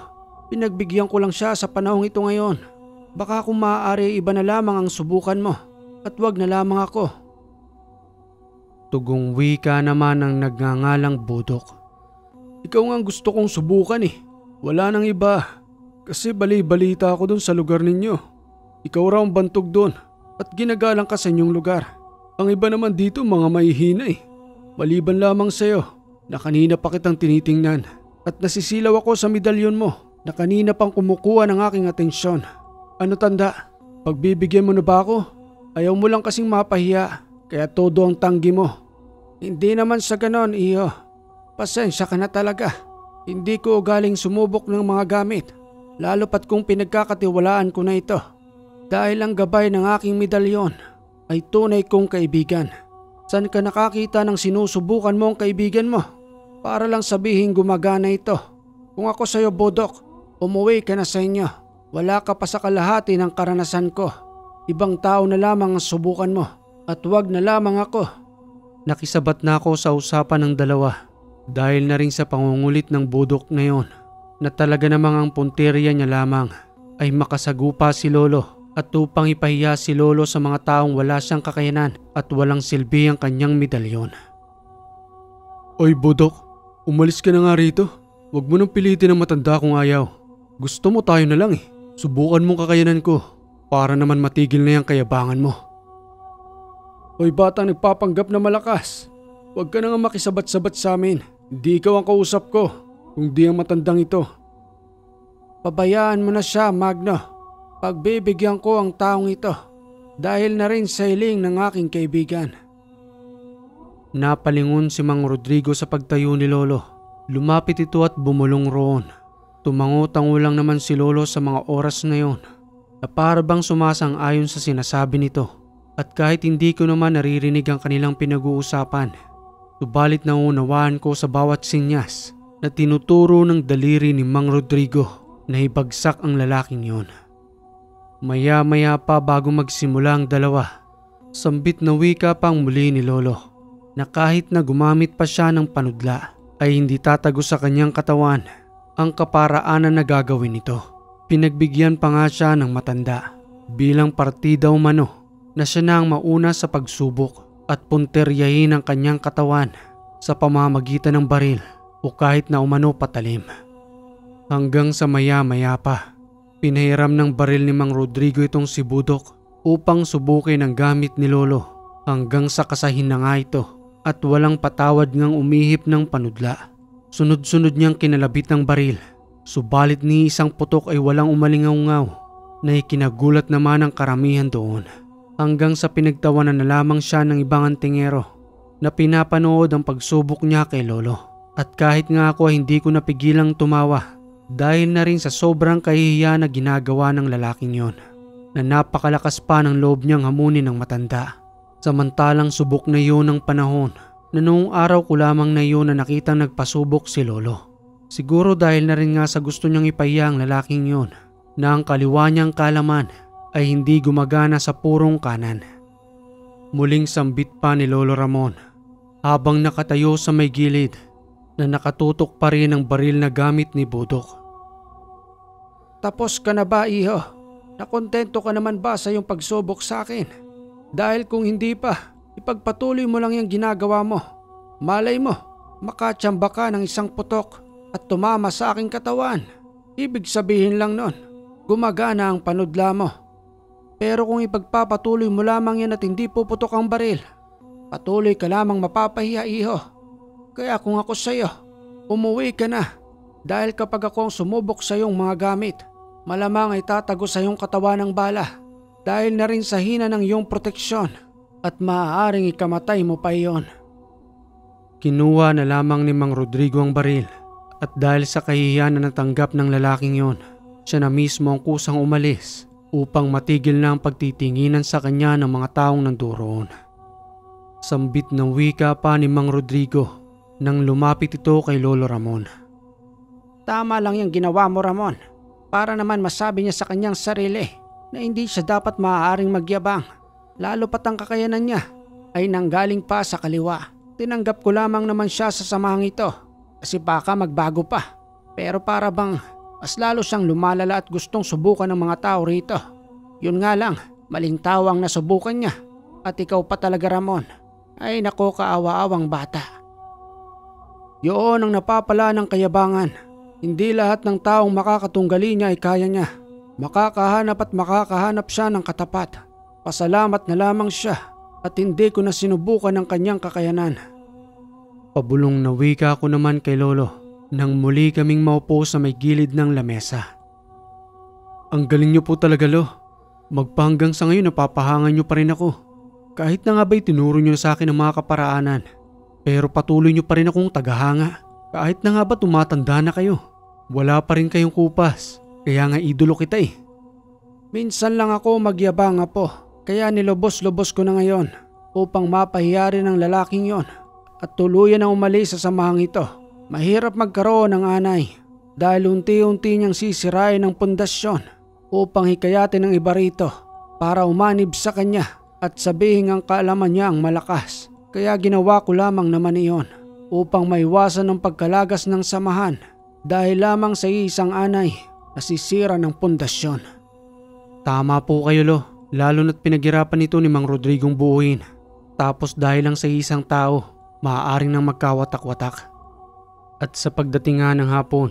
Pinagbigyan ko lang siya sa panahong ito ngayon. Baka kung maaari iba na lamang ang subukan mo at wag na lamang ako. Tugong wika naman ang nagngangalang Budok. Ikaw nga ang gusto kong subukan eh. Wala nang iba. Kasi bali-balita ako dun sa lugar ninyo. Ikaw raw ang bantog dun at ginagalang ka sa inyong lugar. Ang iba naman dito mga mahihina eh. Maliban lamang sa'yo na kanina pa kitang tinitingnan at nasisilaw ako sa medalyon mo na kanina pang kumukuha ng aking atensyon. Ano tanda? Pagbibigyan mo na ba ako? Ayaw mo lang kasing mapahiya kaya todo ang tanggi mo. Hindi naman sa ganon, iyo. Pasensya ka na talaga. Hindi ko ugaling sumubok ng mga gamit. Lalo pat kung pinagkakatiwalaan ko na ito. Dahil ang gabay ng aking medalyon ay tunay kong kaibigan. Saan ka nakakita ng sinusubukan mo ang kaibigan mo? Para lang sabihin gumagana ito. Kung ako sa'yo, Budok, umuwi ka na sa inyo. Wala ka pa sa kalahati ng karanasan ko. Ibang tao na lamang ang subukan mo at wag na lamang ako. Nakisabat na ako sa usapan ng dalawa dahil na rin sa pangungulit ng Budok na yon na talaga namang ang punteriya niya lamang ay makasagupa si Lolo at upang ipahiya si Lolo sa mga taong wala siyang kakayanan at walang silbi ang kanyang medalyon. Oy Budok, umalis ka na nga rito. Huwag mo nang pilitin ang matanda kung ayaw. Gusto mo tayo na lang eh. Subukan mong kakayanan ko para naman matigil na yung kayabangan mo. Oy batang nagpapanggap na malakas. Huwag ka na nga makisabat-sabat sa amin. Hindi ikaw ang kausap ko, kundi ang matandang ito. Pabayaan mo na siya, Magno. Pagbibigyan ko ang taong ito dahil na rin sa hiling ng aking kaibigan. Napalingon si Mang Rodrigo sa pagtayo ni Lolo. Lumapit ito at bumulong roon. Tumango-tango lang naman si Lolo sa mga oras na yon na para bang sumasang-ayon sa sinasabi nito. At kahit hindi ko naman naririnig ang kanilang pinag-uusapan, subalit naunawaan ko sa bawat sinyas na tinuturo ng daliri ni Mang Rodrigo na ibagsak ang lalaking yon. Maya-maya pa bago magsimula ang dalawa, sambit na wika pang muli ni Lolo na kahit na gumamit pa siya ng panudla ay hindi tatago sa kanyang katawan ang kaparaanan na gagawin nito. Pinagbigyan pa nga siya ng matanda bilang partida umano na siya na ang mauna sa pagsubok at punteryahin ang kanyang katawan sa pamamagitan ng baril o kahit na umano patalim. Hanggang sa maya-maya pa, pinahiram ng baril ni Mang Rodrigo itong si Budok upang subukin ang gamit ni Lolo hanggang sa kasahin na nga ito at walang patawad ngang umihip ng panudla. Sunod-sunod niyang kinalabit ng baril, subalit ni isang putok ay walang umalingaw-ngaw na ikinagulat naman ang karamihan doon. Hanggang sa pinagtawanan na lamang siya ng ibang antingero na pinapanood ang pagsubok niya kay Lolo. At kahit nga ako ay hindi ko napigilang tumawa dahil na rin sa sobrang kahihiyan na ginagawa ng lalaking yon na napakalakas pa ng loob niyang hamunin ng matanda. Samantalang subok na yun ng panahon na noong araw ko lamang na yun na nakitang nagpasubok si Lolo. Siguro dahil na rin nga sa gusto niyang ipahiya ang lalaking yon na ang kaliwa niyang kalaman ay hindi gumagana sa purong kanan. Muling sambit pa ni Lolo Ramon habang nakatayo sa may gilid na nakatutok pa rin ang baril na gamit ni Budok. Tapos ka na ba, iho? Nakontento ka naman ba sa iyong pagsubok sa akin? Dahil kung hindi pa, ipagpatuloy mo lang yung ginagawa mo. Malay mo, makatsamba ka ng isang putok at tumama sa aking katawan. Ibig sabihin lang nun, gumagana ang panudla mo. Pero kung ipagpapatuloy mo lamang yan at hindi puputok ang baril, patuloy ka lamang mapapahiya, iho. Kaya kung ako sa'yo, umuwi ka na. Dahil kapag ako ang sumubok sa iyong mga gamit, malamang ay tatago sa iyong katawan ng bala. Dahil na rin sa hina ng iyong proteksyon at maaaring ikamatay mo pa iyon. Kinuha na lamang ni Mang Rodrigo ang baril At dahil sa kahihiyan na natanggap ng lalaking yon, siya na mismo ang kusang umalis upang matigil na ang pagtitinginan sa kanya ng mga taong nanduroon. Sambit ng wika pa ni Mang Rodrigo nang lumapit ito kay Lolo Ramon. Tama lang yung ginawa mo, Ramon. Para naman masabi niya sa kanyang sarili na hindi siya dapat maaaring magyabang. Lalo pat ang kakayanan niya ay nanggaling pa sa kaliwa. Tinanggap ko lamang naman siya sa samahang ito kasi baka magbago pa. Pero para bang mas lalo siyang lumalala at gustong subukan ng mga tao rito. Yun nga lang, maling tao ang nasubukan niya. At ikaw pa talaga, Ramon. Ay nako, kaawa-awang bata. Yun ang napapala ng kayabangan. Hindi lahat ng taong makakatunggali niya ay kaya niya. Makakahanap siya ng katapat. Pasalamat na lamang siya at hindi ko na sinubukan ang kanyang kakayanan. Pabulong na wika ko naman kay Lolo nang muli kaming maupo sa may gilid ng lamesa. Ang galing niyo po talaga, Lo. Magpahanggang sa ngayon napapahangan niyo pa rin ako. Kahit na nga ba'y tinuro niyo sa akin ang mga kaparaanan. Pero patuloy niyo pa rin akong tagahanga. Kahit na nga ba tumatanda na kayo. Wala pa rin kayong kupas. Kaya nga idolo kita eh. Minsan lang ako magyabang, Apo. Kaya nilobos-lobos ko na ngayon upang mapahiya rin ang lalaking yon at tuluyan na umalis sa samahang ito. Mahirap magkaroon ng anay dahil unti-unti niyang sisirain ang pundasyon upang hikayatin ng iba rito para umanib sa kanya at sabihin ang kaalaman niya ang malakas. Kaya ginawa ko lamang naman iyon upang maiwasan ang pagkalagas ng samahan dahil lamang sa isang anay na sisira ng pundasyon. Tama po kayo, Lo. Lalo na't pinaghirapan ito ni Mang Rodrigong buuin. Tapos dahil lang sa isang tao, maaaring nang magkawatak-watak. At sa pagdating nga ng hapon,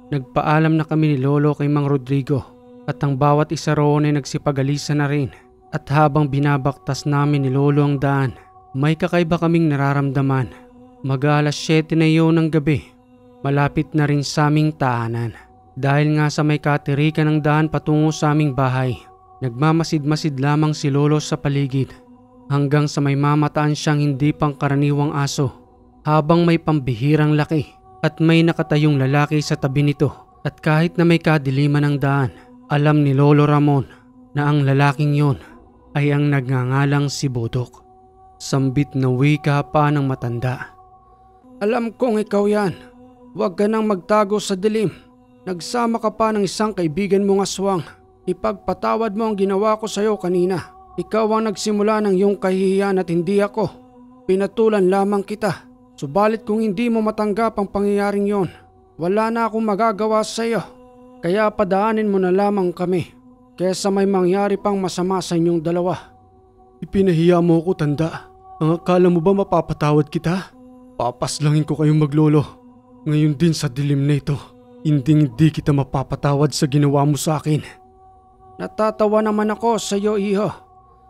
nagpaalam na kami ni Lolo kay Mang Rodrigo at ang bawat isa roon ay nagsipag-alisa na rin. At habang binabaktas namin ni Lolo ang daan, may kakaiba kaming nararamdaman. Mag-aalas 7 na iyon ng gabi, malapit na rin sa aming tahanan. Dahil nga sa may katirikan ng daan patungo sa aming bahay, nagmamasid-masid lamang si Lolo sa paligid hanggang sa may mamataan siyang hindi pangkaraniwang aso habang may pambihirang laki at may nakatayong lalaki sa tabi nito. At kahit na may kadiliman ng daan, alam ni Lolo Ramon na ang lalaking yon ay ang nagngangalang si Bodok. Sambit na wika pa ng matanda. Alam kong ikaw yan. Huwag ka nang magtago sa dilim. Nagsama ka pa ng isang kaibigan mong aswang. Ipagpatawad mo ang ginawa ko sa iyo kanina. Ikaw ang nagsimula ng iyong kahihiyan at hindi ako. Pinatulan lamang kita. Subalit kung hindi mo matanggap ang pangyayaring yon, wala na akong magagawa sa iyo. Kaya padaanin mo na lamang kami kaysa may mangyari pang masama sa inyong dalawa. Ipinahiya mo ako, tanda. Ang akala mo ba mapapatawad kita? Papaslangin ko kayong maglolo. Ngayon din sa dilim na ito, hindi kita mapapatawad sa ginawa mo sa akin. Natatawa naman ako sa iyo, iho.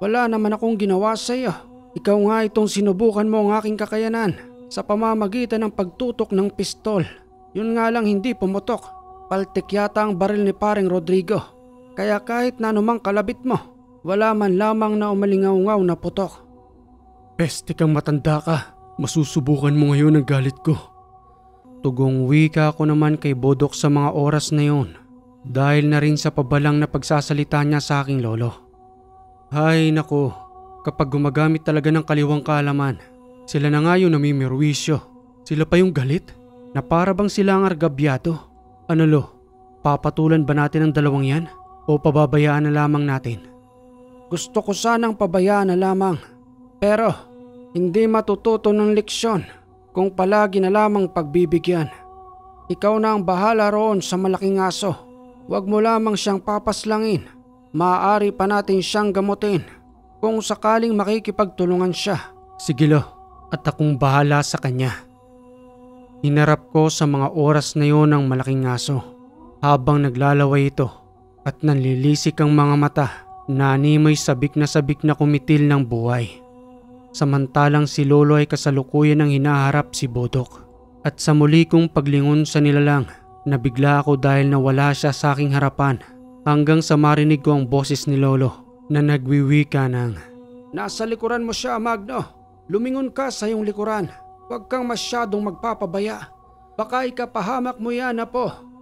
Wala naman akong ginawa sa iyo. Ikaw nga itong sinubukan mo ang aking kakayanan sa pamamagitan ng pagtutok ng pistol. Yun nga lang hindi pumutok. Paltik yata ang baril ni Paring Rodrigo. Kaya kahit na anumang kalabit mo, wala man lamang na umalingaw-ngaw na putok. Peste kang matanda ka. Masusubukan mo ngayon ang galit ko. Tugong wika ko naman kay Bodok sa mga oras na yon dahil na rin sa pabalang na pagsasalita niya sa aking lolo. Hay nako, kapag gumagamit talaga ng kaliwang kaalaman, sila na nga yung namimirwisyo. Sila pa yung galit na para bang sila ang argabyado. Ano, Lo, papatulan ba natin ang dalawang yan o pababayaan na lamang natin? Gusto ko sanang pabayaan na lamang, pero hindi matututo ng leksyon kung palagi na lamang pagbibigyan. Ikaw na ang bahala roon sa malaking aso. Huwag mo lamang siyang papaslangin. Maaari pa natin siyang gamutin kung sakaling makikipagtulungan siya. Sige, Lo, at akong bahala sa kanya. Hinarap ko sa mga oras na yon ng malaking aso habang naglalaway ito at nanlilisik ang mga mata na animoy sabik na kumitil ng buhay. Samantalang si Lolo ay kasalukuyan ng hinaharap si Bodok. At sa muli kong paglingon sa nilalang, nabigla ako dahil nawala siya sa aking harapan hanggang sa marinig ko ang boses ni Lolo na nagwiwika ng, "Nasa likuran mo siya, Magno. Lumingon ka sa iyong likuran. Huwag kang masyadong magpapabaya. Baka ikapahamak mo yan, Apo.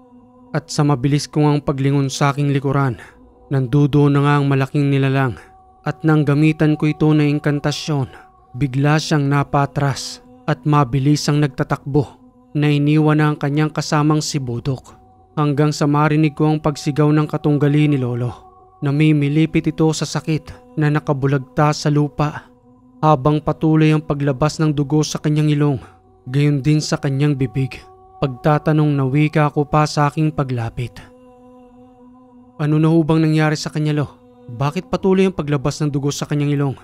At sa mabilis ko ngang paglingon sa aking likuran, nandudo na nga ang malaking nilalang at nang gamitan ko ito na inkantasyon, bigla siyang napatras at mabilis ang nagtatakbo na iniwan na ang kanyang kasamang si Budok hanggang sa marinig ko ang pagsigaw ng katunggali ni Lolo. Namimilipit ito sa sakit na nakabulagta sa lupa habang patuloy ang paglabas ng dugo sa kanyang ilong, gayon din sa kanyang bibig. Pagtatanong na wika ko pa sa aking paglapit. Ano na hubang nangyari sa kanya, Lo? Bakit patuloy ang paglabas ng dugo sa kanyang ilong?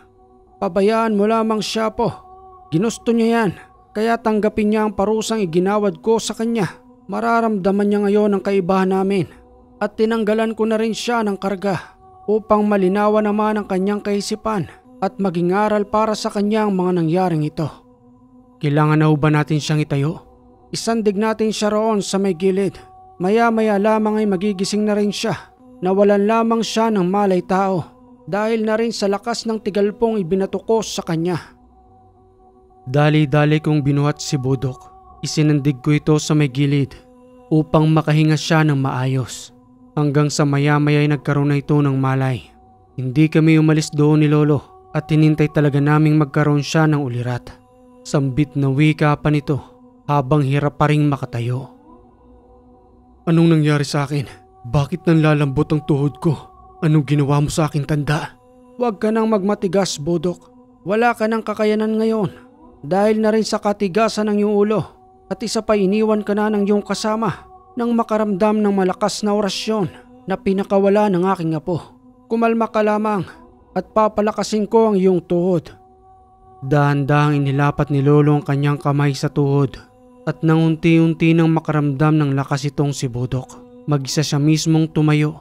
Pabayaan mo lamang siya, po. Ginusto niya yan, kaya tanggapin niya ang parusang iginawad ko sa kanya. Mararamdaman niya ngayon ang kaibahan namin at tinanggalan ko na rin siya ng karga upang malinawan naman ang kanyang kaisipan at maging aral para sa kanyang mga nangyaring ito. Kailangan na ba natin siyang itayo? Isandig natin siya roon sa may gilid. Maya-maya lamang ay magigising na rin siya. Nawalan lamang siya ng malay tao dahil na rin sa lakas ng tigalpong ibinatukos sa kanya. Dali-dali kong binuhat si Budok. Isinandig ko ito sa may gilid upang makahinga siya ng maayos. Hanggang sa maya-maya ay nagkaroon na ito ng malay. Hindi kami umalis doon ni Lolo at tinintay talaga naming magkaroon siya ng ulirat. Sambit na wika pa nito habang hirap pa ring makatayo. Anong nangyari sa akin? Bakit nanlalambot ang tuhod ko? Anong ginawa mo sa akin, tanda? Huwag ka nang magmatigas, Budok. Wala ka ng kakayanan ngayon dahil na rin sa katigasan ng iyong ulo at isa pa iniwan ka na ng iyong kasama nang makaramdam ng malakas na orasyon na pinakawala ng aking apo. Kumalma ka lamang at papalakasin ko ang iyong tuhod. Dahan-dahang inilapat ni Lolo ang kanyang kamay sa tuhod at nang unti-unti nang makaramdam ng lakas itong si Budok, mag-isa siya mismong tumayo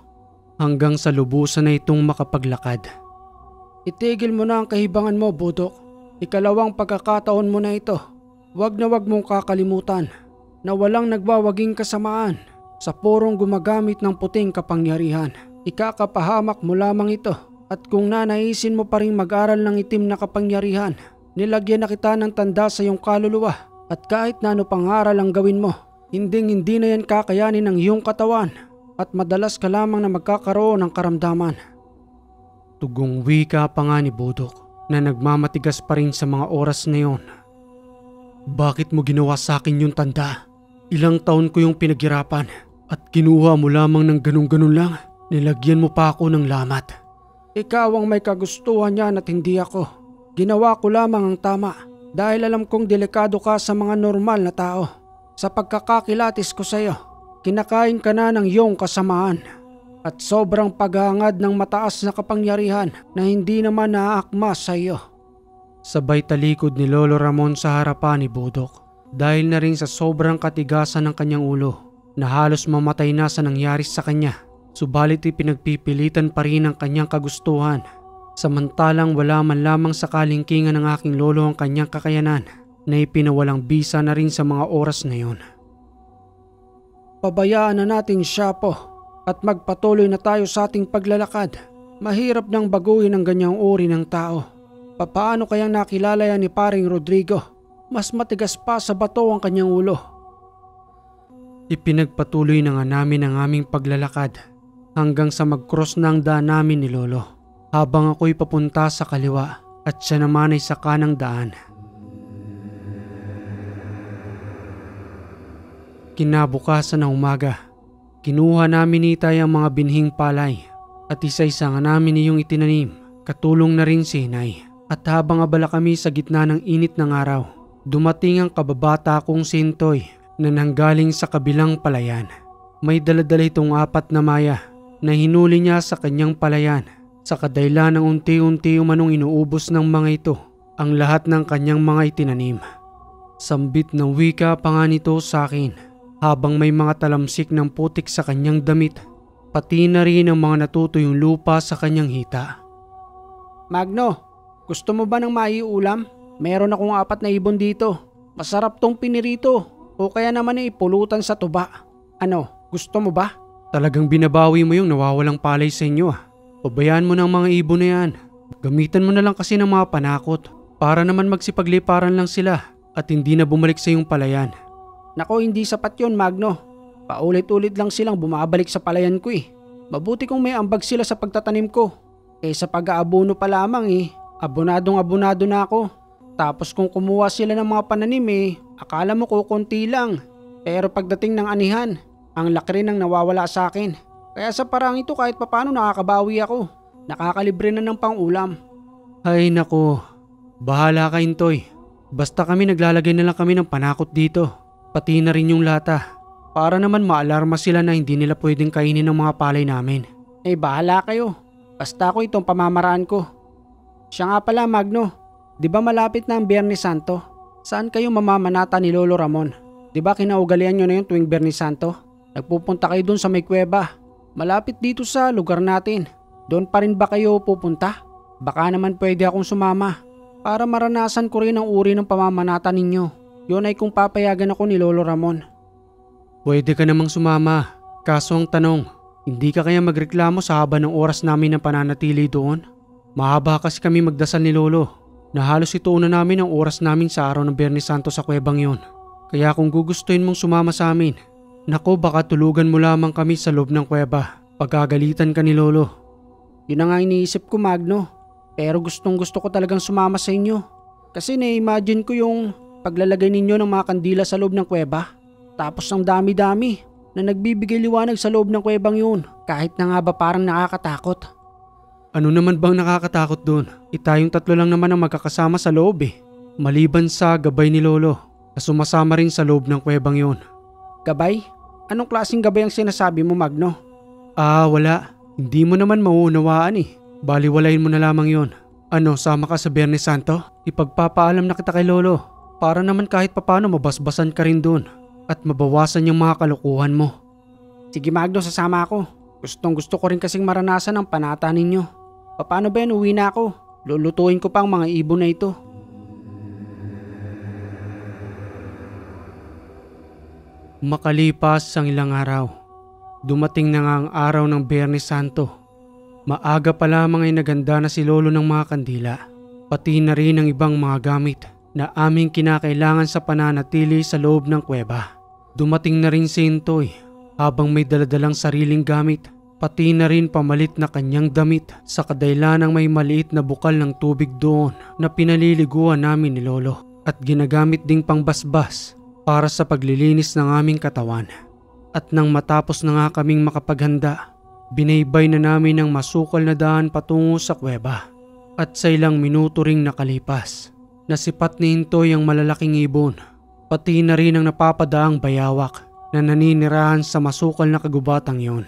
hanggang sa lubusan na itong makapaglakad. Itigil mo na ang kahibangan mo, Budok. Ikalawang pagkakataon mo na ito. Wag na wag mong kakalimutan na walang nagwawaging kasamaan sa purong gumagamit ng puting kapangyarihan. Ikakapahamak mo lamang ito at kung nanaisin mo pa rin mag-aral ng itim na kapangyarihan, nilagyan na kita ng tanda sa iyong kaluluwa at kahit na ano pang aral ang gawin mo, hindi na yan kakayanin ng iyong katawan at madalas ka lamang na magkakaroon ng karamdaman. Tugong wika pa nga ni Budok na nagmamatigas pa rin sa mga oras na yon. Bakit mo ginawa sa akin yung tanda? Ilang taon ko yung pinaghirapan at kinuha mo lamang ng ganun-ganun lang. Nilagyan mo pa ako ng lamat. Ikaw ang may kagustuhan niyan at hindi ako. Ginawa ko lamang ang tama dahil alam kong delikado ka sa mga normal na tao. Sa pagkakakilatis ko sa iyo, kinakain ka na ng iyong kasamaan at sobrang paghahangad ng mataas na kapangyarihan na hindi naman naaakma sa iyo. Sabay talikod ni Lolo Ramon sa harapan ni Budok dahil na rin sa sobrang katigasan ng kanyang ulo na halos mamatay na sa nangyari sa kanya. Subalit ipinagpipilitan pa rin ang kanyang kagustuhan samantalang wala man lamang sa kalingkingan ng aking lolo ang kanyang kakayanan na ipinawalang bisa na rin sa mga oras na yon. Pabayaan na natin siya, po, at magpatuloy na tayo sa ating paglalakad. Mahirap nang baguhin ang ganyang uri ng tao. Papaano kayang nakilala yan ni Paring Rodrigo? Mas matigas pa sa bato ang kanyang ulo. Ipinagpatuloy na nga namin ang aming paglalakad hanggang sa mag-cross na ang daan namin ni Lolo habang ako'y papunta sa kaliwa at siya naman ay sa kanang daan. Kinabukasan ng umaga, kinuha namin ni Itay ang mga binhing palay at isa-isa nga namin iyong itinanim, katulong na rin si Inay. At habang abala kami sa gitna ng init ng araw, dumating ang kababata kong si Intoy na nanggaling sa kabilang palayan. May daladala itong 4 na maya na hinuli niya sa kanyang palayan sa kadahilan ng unti-unti umanong inuubos ng mga ito ang lahat ng kanyang mga itinanim. Sambit ng wika pa nga nito sa akin habang may mga talamsik ng putik sa kanyang damit, pati na rin ang mga natutuyong lupa sa kanyang hita. Magno, gusto mo ba ng maiulam? Meron akong 4 na ibon dito. Masarap tong pinirito o kaya naman ay pulutan sa tuba. Ano, gusto mo ba? Talagang binabawi mo yung nawawalang palay sa inyo ah. Pabayaan mo ng mga ibon na yan. Gamitan mo na lang kasi ng mga panakot para naman magsipagliparan lang sila at hindi na bumalik sa iyong palayan. Nako, hindi sapat yon, Magno. Paulit-ulit lang silang bumabalik sa palayan ko eh. Mabuti kung may ambag sila sa pagtatanim ko. Sa pag-aabono pa lamang abonadong-abonado na ako. Tapos kung kumuha sila ng mga pananim akala mo kukunti lang. Pero pagdating ng anihan, ang laki rin ang nawawala sa akin. Kaya sa parang ito kahit papano nakakabawi ako. Nakakalibre na ng pang-ulam. Ay nako, bahala ka Intoy. Basta kami naglalagay na lang kami ng panakot dito. Pati na rin yung lata. Para naman maalarma sila na hindi nila pwedeng kainin ng mga palay namin. Bahala kayo. Basta ako itong pamamaraan ko. Siya nga pala, Magno. Di ba malapit na ang Biyernes Santo? Saan kayo mamamanata ni Lolo Ramon? Di ba kinaugalian nyo na yung tuwing Biyernes Santo? Nagpupunta kayo dun sa may kuweba. Malapit dito sa lugar natin. Doon pa rin ba kayo pupunta? Baka naman pwede akong sumama. Para maranasan ko rin ang uri ng pamamanata ninyo. Yun ay kung papayagan ako ni Lolo Ramon. Pwede ka namang sumama. Kaso ang tanong, hindi ka kaya magreklamo sa haba ng oras namin ng pananatili doon? Mahaba kasi kami magdasal ni Lolo na halos ituuna namin ang oras namin sa araw ng Biyernes Santo sa kuwebang yon. Kaya kung gugustuhin mong sumama sa amin, nako baka tulugan mo lamang kami sa loob ng kuweba. Pagkagalitan ka ni Lolo. Yun na nga iniisip ko, Magno. Pero gustong gusto ko talagang sumama sa inyo. Kasi na-imagine ko yung paglalagay ninyo ng mga kandila sa loob ng kuweba. Tapos ang dami-dami na nagbibigay liwanag sa loob ng kuwebang yun. Kahit na nga ba parang nakakatakot. Ano naman bang nakakatakot doon? Tayong tatlo lang naman ang magkakasama sa loob Maliban sa gabay ni Lolo na sumasama rin sa loob ng kuwebang yun. Gabay? Anong klaseng gabay ang sinasabi mo, Magno? Wala. Hindi mo naman mauunawaan Baliwalayin mo na lamang yun. Ano, sama ka sa Biyernes Santo? Ipagpapaalam na kita kay Lolo. Para naman kahit papano mabasbasan ka rin doon. At mabawasan yung mga kalokohan mo. Sige, Magno, sasama ako. Gustong gusto ko rin kasing maranasan ang panata ninyo. Paano ba yan, uwi na ako? Lulutuin ko pa ang mga ibon na ito. Makalipas ang ilang araw, dumating na nga ang araw ng Biyernes Santo. Maaga pa lamang ay naganda na si Lolo ng mga kandila. Pati na rin ang ibang mga gamit na aming kinakailangan sa pananatili sa loob ng kuweba. Dumating na rin si Intoy habang may daladalang sariling gamit, pati na rin pamalit na kanyang damit sa kadailanang may maliit na bukal ng tubig doon na pinaliliguan namin ni Lolo at ginagamit ding pangbasbas para sa paglilinis ng aming katawan. At nang matapos na nga kaming makapaghanda, binaybay na namin ang masukal na daan patungo sa kuweba. At sa ilang minuto ring nakalipas, nasipat ni Intoy ang malalaking ibon. Pati na rin ang napapadaang bayawak na naninirahan sa masukal na kagubatang yon.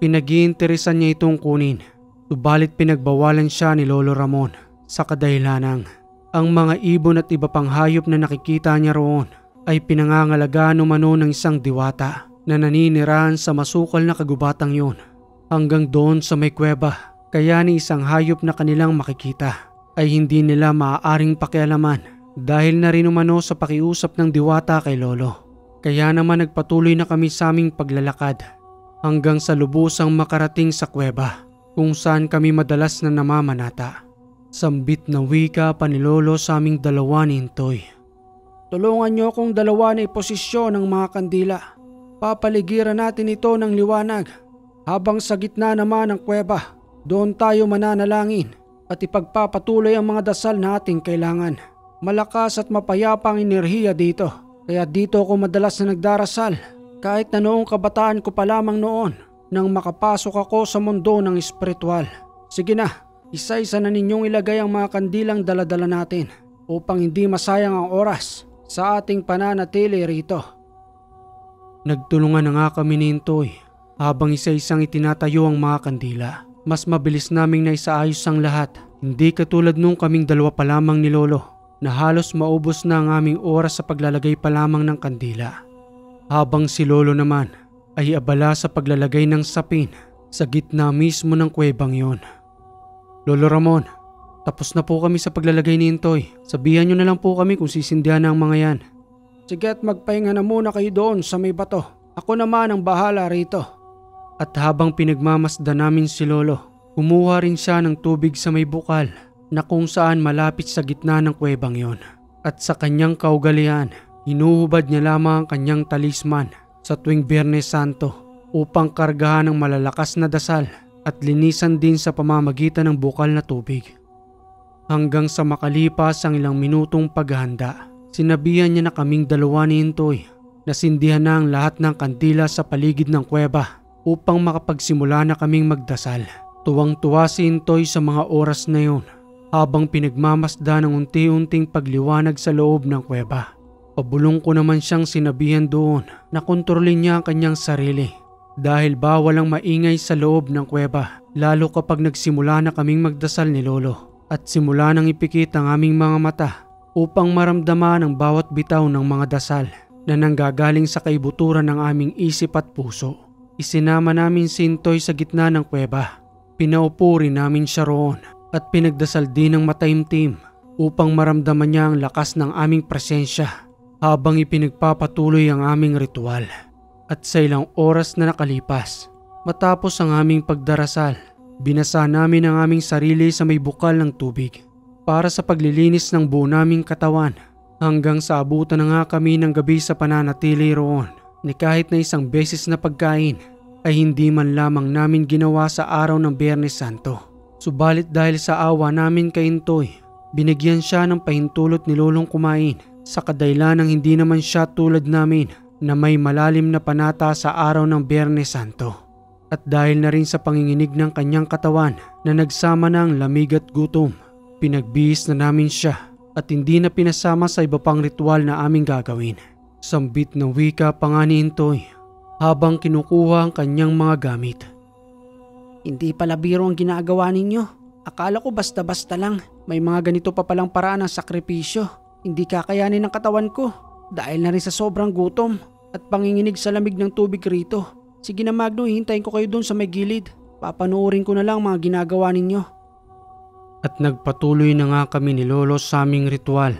Pinag-iinteresan niya itong kunin, subalit pinagbawalan siya ni Lolo Ramon sa kadahilanang ang mga ibon at iba pang hayop na nakikita niya roon ay pinangangalagaan umano ng isang diwata na naninirahan sa masukal na kagubatang yon. Hanggang doon sa may kuweba, kaya ni isang hayop na kanilang makikita ay hindi nila maaaring pakialaman dahil na rin umano sa pakiusap ng diwata kay Lolo. Kaya naman nagpatuloy na kami sa aming paglalakad hanggang sa lubusang makarating sa kuweba kung saan kami madalas na namamanata. Sambit na wika pa ni Lolo sa aming dalawa ni Intoy. Tulungan niyo akong dalawa na iposisyon ng mga kandila. Papaligiran natin ito ng liwanag. Habang sa gitna naman ng kuweba, doon tayo mananalangin at ipagpapatuloy ang mga dasal na ating kailangan. Malakas at mapayapa ang enerhiya dito. Kaya dito ako madalas na nagdarasal. Kahit na noong kabataan ko pa lamang noon nang makapasok ako sa mundo ng espiritual. Sige na, isa-isa na ninyong ilagay ang mga kandilang daladala natin upang hindi masayang ang oras sa ating pananatili rito. Nagtulungan na nga kami ni Intoy habang isa-isang itinatayo ang mga kandila. Mas mabilis naming naisaayos ang lahat. Hindi katulad nung kaming dalawa pa lamang ni Lolo na halos maubos na ang aming oras sa paglalagay pa lamang ng kandila. Habang si Lolo naman ay abala sa paglalagay ng sapin sa gitna mismo ng kuwebang yon. Lolo Ramon, tapos na po kami sa paglalagay ni Intoy. Sabihan nyo na lang po kami kung sisindihan na ang mga yan. Sige, at magpahinga na muna kayo doon sa may bato. Ako naman ang bahala rito. At habang pinagmamasdan namin si Lolo, kumuha rin siya ng tubig sa may bukal na kung saan malapit sa gitna ng kuwebang yon. At sa kanyang kaugalian Hinuhubad niya lamang ang kanyang talisman sa tuwing Biyernes Santo upang kargahan ng malalakas na dasal at linisan din sa pamamagitan ng bukal na tubig. Hanggang sa makalipas ang ilang minutong paghahanda, sinabihan niya na kaming dalawa ni Intoy na sindihan na ang lahat ng kandila sa paligid ng kuweba upang makapagsimula na kaming magdasal. Tuwang-tuwa si Intoy sa mga oras na yun habang pinagmamasda ng unti-unting pagliwanag sa loob ng kuweba. Pabulong ko naman siyang sinabihan doon na kontrolin niya ang kanyang sarili dahil bawal ang maingay sa loob ng kuweba lalo kapag nagsimula na kaming magdasal ni Lolo at simula nang ipikit ang aming mga mata upang maramdaman ang bawat bitaw ng mga dasal na nanggagaling sa kaibuturan ng aming isip at puso. Isinama namin si Intoy sa gitna ng kuweba. Pinaupo rin namin siya roon at pinagdasal din ng mataimtim upang maramdaman niya ang lakas ng aming presensya habang ipinagpapatuloy ang aming ritual. At sa ilang oras na nakalipas, matapos ang aming pagdarasal, binasa namin ang aming sarili sa may bukal ng tubig para sa paglilinis ng buo naming katawan hanggang sa abutan na nga kami ng gabi sa pananatili roon ni kahit na isang beses na pagkain ay hindi man lamang namin ginawa sa araw ng Biyernes Santo. Subalit dahil sa awa namin kay Intoy, binigyan siya ng pahintulot ni Lolong kumain sa kadailanang hindi naman siya tulad namin na may malalim na panata sa araw ng Biyernes Santo. At dahil na rin sa panginginig ng kanyang katawan na nagsama ng lamig at gutom, pinagbihis na namin siya at hindi na pinasama sa iba pang ritual na aming gagawin. Sambit na wika pa nga ni Intoy habang kinukuha ang kanyang mga gamit. Hindi pala biro ang ginagawa ninyo. Akala ko basta-basta lang. May mga ganito pa palang paraan ng sakripisyo. Hindi kakayanin ng katawan ko dahil na rin sa sobrang gutom at panginginig sa lamig ng tubig rito. Sige na Magno, hintayin ko kayo dun sa may gilid. Papanoorin ko na lang mga ginagawa ninyo. At nagpatuloy na nga kami ni Lolo sa aming ritual.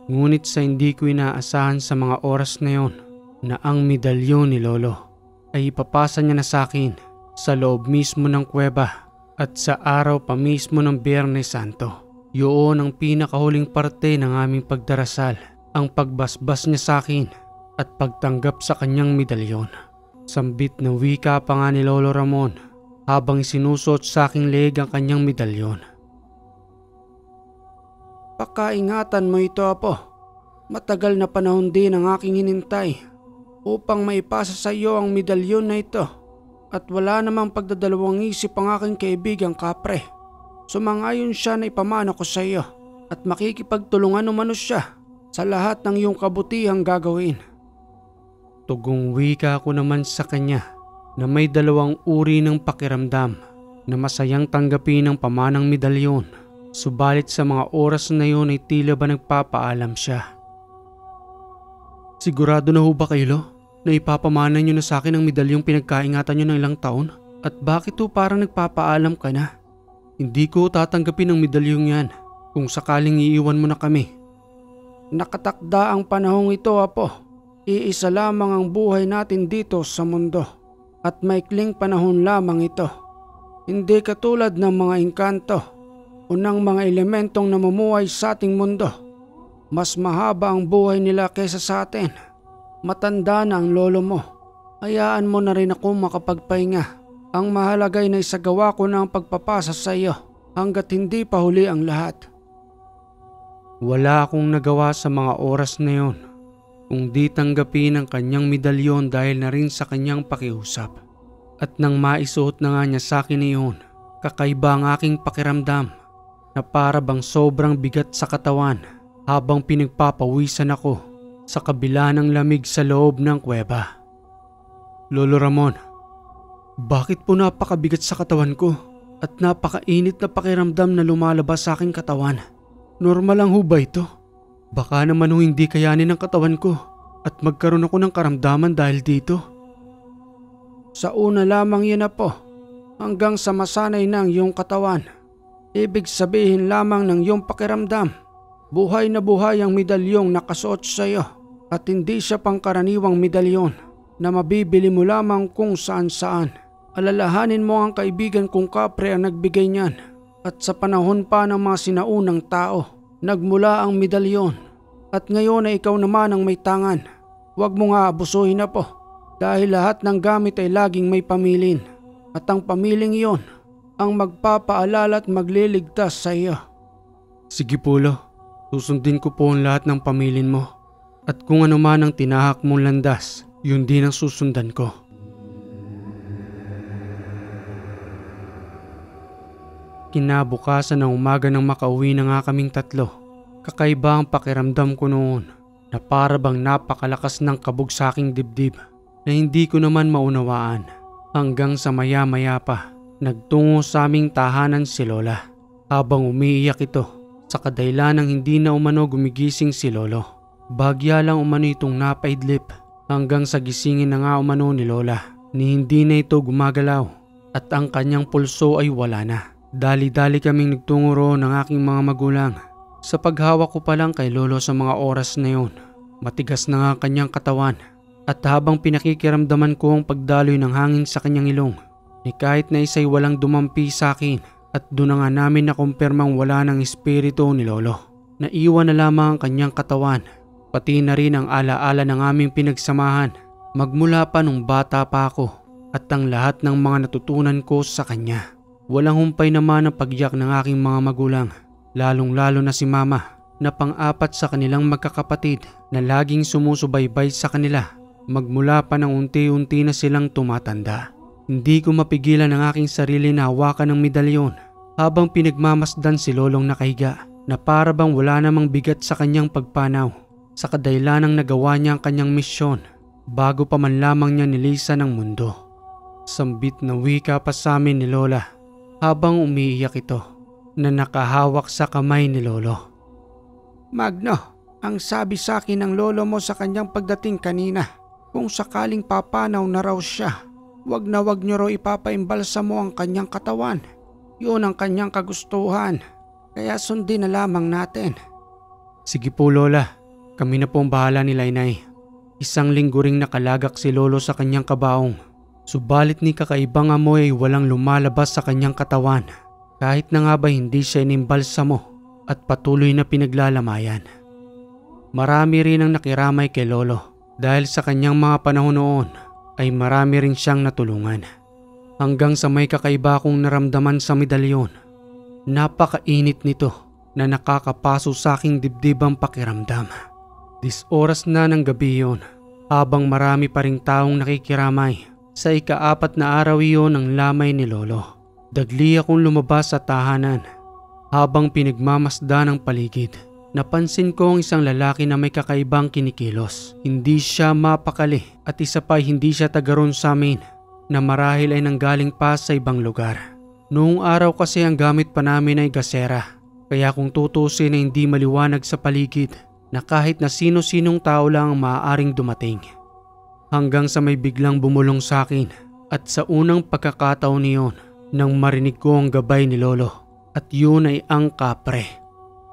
Ngunit sa hindi ko inaasahan sa mga oras na yon na ang medalyon ni Lolo ay ipapasa niya na sa akin sa loob mismo ng kuweba at sa araw pa mismo ng Biyernes Santo. Yun ang pinakahuling parte ng aming pagdarasal, ang pagbasbas niya sa akin at pagtanggap sa kanyang medalyon. Sambit na wika pa nga ni Lolo Ramon habang sinusot sa aking leeg ang kanyang medalyon. Pakaingatan mo ito, Apo. Matagal na panahon din ang aking hinintay upang maipasa sa iyo ang medalyon na ito at wala namang pagdadalawang isip ang aking kaibigang Kapre. Sumangayon siya na ipamana ko sa iyo at makikipagtulungan umano siya sa lahat ng iyong kabutihang gagawin. Tugong wika ko naman sa kanya na may dalawang uri ng pakiramdam na masayang tanggapin ang pamanang medalyon. Subalit sa mga oras na yun ay tila ba nagpapaalam siya. Sigurado na ho ba kayo, na ipapamana nyo na sa akin ang medalyong pinagkaingatan nyo ng ilang taon? At bakit ho parang nagpapaalam ka na? Hindi ko tatanggapin ang medalyong yan kung sakaling iiwan mo na kami. Nakatakda ang panahong ito, Apo. Iisa lamang ang buhay natin dito sa mundo at maikling panahon lamang ito. Hindi katulad ng mga engkanto o ng mga elementong namumuhay sa ating mundo. Mas mahaba ang buhay nila kaysa sa atin. Matanda na ang lolo mo. Hayaan mo na rin ako makapagpahinga. Ang mahalaga ay na isagawa ko na ang pagpapasa sa iyo hanggat hindi pa huli ang lahat. Wala akong nagawa sa mga oras na yon kung di tanggapin ang kanyang medalyon dahil na rin sa kanyang pakiusap. At nang maisuot na nga niya sa akin iyon, kakaiba ang aking pakiramdam na para bang sobrang bigat sa katawan habang pinagpapawisan ako sa kabila ng lamig sa loob ng kuweba. Lolo Ramon, bakit po napakabigat sa katawan ko at napakainit na pakiramdam na lumalabas sa aking katawan? Normal lang ho ba ito? Baka naman ho hindi kayanin ng katawan ko at magkaroon ako ng karamdaman dahil dito. Sa una lamang yan, Apo, hanggang sa masanay na ang iyong katawan. Ibig sabihin lamang ng iyong pakiramdam, buhay na buhay ang medalyong nakasuot sa iyo at hindi siya pangkaraniwang medalyon na mabibili mo lamang kung saan saan. Alalahanin mo ang kaibigan kong Kapre ang nagbigay niyan at sa panahon pa ng mga sinaunang tao, nagmula ang medalyon At ngayon ay ikaw naman ang may tangan. Huwag mo nga abusuhin na po. Dahil lahat ng gamit ay laging may pamilin. At ang pamiling iyon ang magpapaalala at magliligtas sa iyo. Sige po lo, susundin ko po ang lahat ng pamilin mo. At kung ano man ang tinahak mong landas, yun din ang susundan ko. Kinabukasan ng umaga nang makauwi na nga kaming tatlo. Kakaiba ang pakiramdam ko noon na para bang napakalakas ng kabog sa aking dibdib na hindi ko naman maunawaan. Hanggang sa maya-maya pa, nagtungo sa aming tahanan si Lola. Habang umiiyak ito, sa kadahilan ng hindi na umano gumigising si Lolo. Bagya lang umano itong napaidlip hanggang sa gisingin na nga umano ni Lola ni hindi na ito gumagalaw at ang kanyang pulso ay wala na. Dali-dali kaming nagtungo roon ng aking mga magulang. Sa paghawak ko pa lang kay Lolo sa mga oras na yun, matigas na nga kanyang katawan. At habang pinakikiramdaman ko ang pagdaloy ng hangin sa kanyang ilong, ni kahit na isa'y walang dumampi sa akin at doon na nga namin nakumpirmang wala ng espiritu ni Lolo. Naiwan na lamang ang kanyang katawan, pati na rin ang alaala ng aming pinagsamahan magmula pa nung bata pa ako at ang lahat ng mga natutunan ko sa kanya. Walang humpay naman ang pagyak ng aking mga magulang, lalong-lalo na si Mama na pang-apat sa kanilang magkakapatid na laging sumusubaybay sa kanila. Magmula pa nang unti-unti na silang tumatanda. Hindi ko mapigilan ang aking sarili na hawakan ng medalyon habang pinagmamasdan si Lolong nakahiga na para bang wala namang bigat sa kanyang pagpanaw sa kadahilanang nagawa niya ang kanyang misyon bago pa man lamang niya nilisan ng mundo. Sambit na wika pa sa amin ni Lola habang umiiyak ito na nakahawak sa kamay ni Lolo. Magno, ang sabi sa akin ng lolo mo sa kanyang pagdating kanina, kung sakaling papanaw na raw siya, wag niyo raw ipapaimbalsa mo ang kanyang katawan. Yun ang kanyang kagustuhan, kaya sundin na lamang natin. Sige po Lola, kami na po ang bahala ni Lainay. Isang linggo ring nakalagak si Lolo sa kanyang kabaong. Subalit ni kakaibang amoy ay walang lumalabas sa kanyang katawan. Kahit na nga ba hindi siya inimbalsa mo at patuloy na pinaglalamayan. Marami rin ang nakiramay kay Lolo. Dahil sa kanyang mga panahon noon ay marami rin siyang natulungan. Hanggang sa may kakaiba kong naramdaman sa medalyon. Napakainit nito na nakakapaso sa aking dibdib ang pakiramdam. Oras na ng gabi yun habang marami pa ring taong nakikiramay. Sa ika-4 na araw iyon ng lamay ni Lolo. Dagli akong lumabas sa tahanan habang pinagmamasdan ang paligid. Napansin ko ang isang lalaki na may kakaibang kinikilos. Hindi siya mapakali at isa pa hindi siya taga roon sa amin na marahil ay nanggaling pa sa ibang lugar. Noong araw kasi ang gamit pa namin ay gasera. Kaya kung tutusin ay hindi maliwanag sa paligid na kahit na sino-sinong tao lang ang maaaring dumating. Hanggang sa may biglang bumulong sa akin at sa unang pagkakataon niyon nang marinig ko ang gabay ni Lolo at yun ay ang kapre.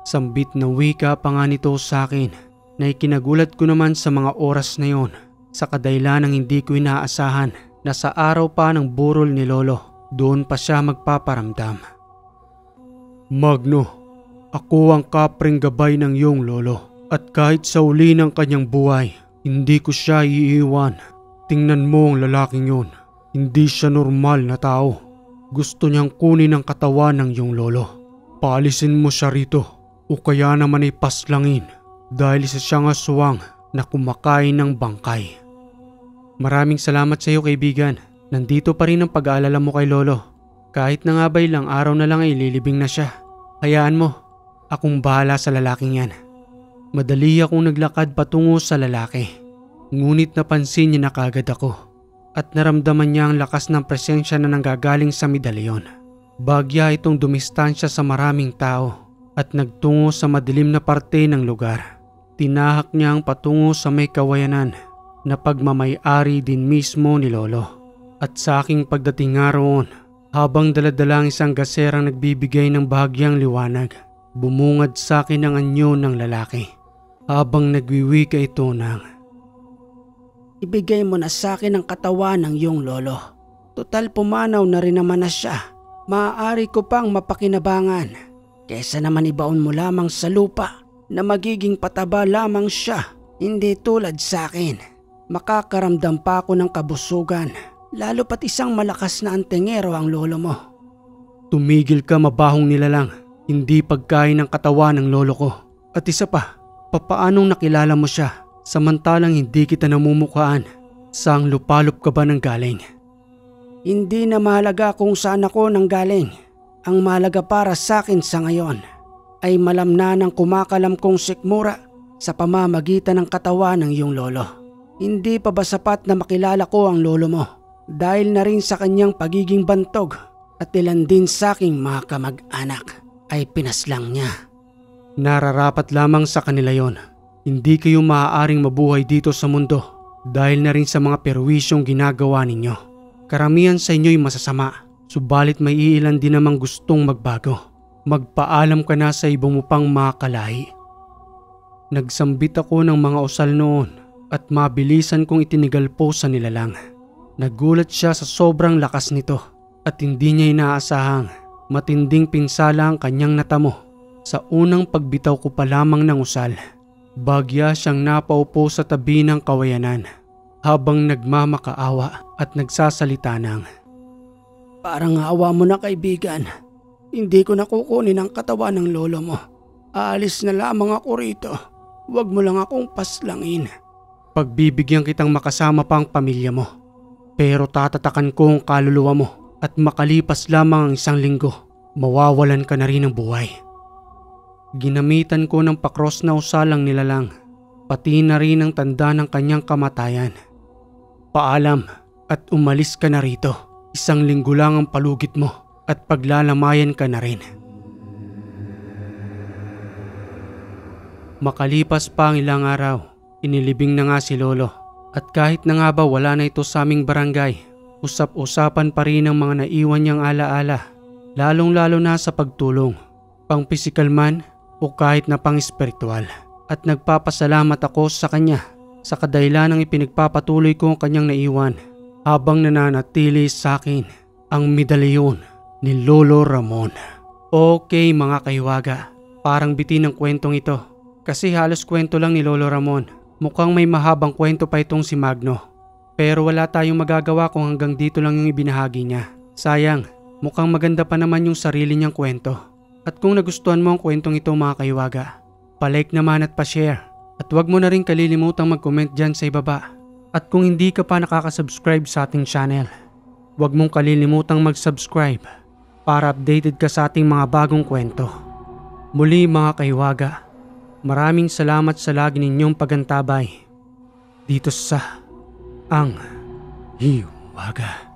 Sambit na wika pa nga nito sa akin na ikinagulat ko naman sa mga oras na yon sa kadahilan ng hindi ko inaasahan na sa araw pa ng burol ni Lolo doon pa siya magpaparamdam. Magno, ako ang kapreng gabay ng iyong Lolo at kahit sa uli ng kanyang buhay hindi ko siya iiwan. Tingnan mo ang lalaking yon, hindi siya normal na tao. Gusto niyang kunin ang katawan ng iyong Lolo. Paalisin mo siya rito. O kaya naman ay paslangin dahil isa siyang aswang na kumakain ng bangkay. Maraming salamat sa iyo kaibigan. Nandito pa rin ang pag-aalala mo kay Lolo. Kahit na nga ba ilang araw na lang ay lilibing na siya. Hayaan mo, akong bahala sa lalaking yan. Madali akong naglakad patungo sa lalaki. Ngunit napansin niya na kagad ako at naramdaman niya ang lakas ng presensya na nanggagaling sa medalyon. Bagya itong dumistansya sa maraming tao at nagtungo sa madilim na parte ng lugar. Tinahak niya ang patungo sa may kawayanan na pagmamay-ari din mismo ni Lolo. At sa aking pagdating nga roon, habang daladalang isang gaserang nagbibigay ng bahagyang liwanag, bumungad sa akin ang anyo ng lalaki. Habang nagwiwika ito ng, ibigay mo na sa akin ang katawan ng iyong Lolo. Total pumanaw na rin naman na siya. Maaari ko pang mapakinabangan. Kesa naman ibaon mo lamang sa lupa na magiging pataba lamang siya, hindi tulad sa akin. Makakaramdam pa ako ng kabusugan, lalo pat isang malakas na antingero ang lolo mo. Tumigil ka, mabahong nilalang. Hindi pagkain ng katawan ng lolo ko. At isa pa, papaanong nakilala mo siya samantalang hindi kita namumukhaan? Saang lupalop ka ba nang galing? Hindi na mahalaga kung saan ako nanggaling. Ang mahalaga para sa akin sa ngayon ay malamna ng kumakalam kong sikmura sa pamamagitan ng katawan ng iyong lolo. Hindi pa ba sapat na makilala ko ang lolo mo dahil na rin sa kanyang pagiging bantog at ilan din sa aking mga kamag-anak ay pinaslang niya? Nararapat lamang sa kanila yon. Hindi kayo maaaring mabuhay dito sa mundo dahil na rin sa mga perwisyong ginagawa ninyo. Karamihan sa inyo'y masasama, subalit may iilan din namang gustong magbago. Magpaalam ka na sa ibang mo pang mga kalahi. Nagsambit ako ng mga usal noon at mabilisan kong itinigalpo sa nilalang. Nagulat siya sa sobrang lakas nito at hindi niya inaasahang matinding pinsala ang kanyang natamo. Sa unang pagbitaw ko pa lamang ng usal, bagya siyang napaupo sa tabi ng kawayanan habang nagmamakaawa at nagsasalita ng, "Parang awa mo na, kaibigan. Hindi ko nakukunin ang katawan ng lolo mo. Aalis na lamang ako rito. Huwag mo lang akong paslangin." Pagbibigyan kitang makasama pa ang pamilya mo, pero tatatakan ko ang kaluluwa mo at makalipas lamang ang 1 linggo, mawawalan ka na rin ng buhay. Ginamitan ko ng pakros na usalang nilalang, pati na rin ang tanda ng kanyang kamatayan. Paalam at umalis ka na rito. 1 linggo lang ang palugit mo at paglalamayan ka na rin. Makalipas pa ang ilang araw, inilibing na nga si lolo. At kahit na nga ba wala na ito sa aming barangay, usap-usapan pa rin ang mga naiwan niyang alaala, lalong-lalo na sa pagtulong, pang pisikal man o kahit na pang espiritual. At nagpapasalamat ako sa kanya sa kadahilanang ipinagpapatuloy ko ang kanyang naiwan habang nananatili sa akin ang medalyon ni Lolo Ramon. Okay mga kahiwaga, parang bitin ang kwentong ito kasi halos kwento lang ni Lolo Ramon. Mukhang may mahabang kwento pa itong si Magno. Pero wala tayong magagawa kung hanggang dito lang yung ibinahagi niya. Sayang, mukhang maganda pa naman yung sarili niyang kwento. At kung nagustuhan mo ang kwentong ito mga kahiwaga, palike naman at pa-share. At huwag mo na rin kalilimutang mag-comment dyan sa ibaba. At kung hindi ka pa nakaka-subscribe sa ating channel, huwag mong kalilimutang mag-subscribe para updated ka sa ating mga bagong kwento. Muli mga kahiwaga, maraming salamat sa lagi ninyong pagantabay dito sa Ang Hiwaga.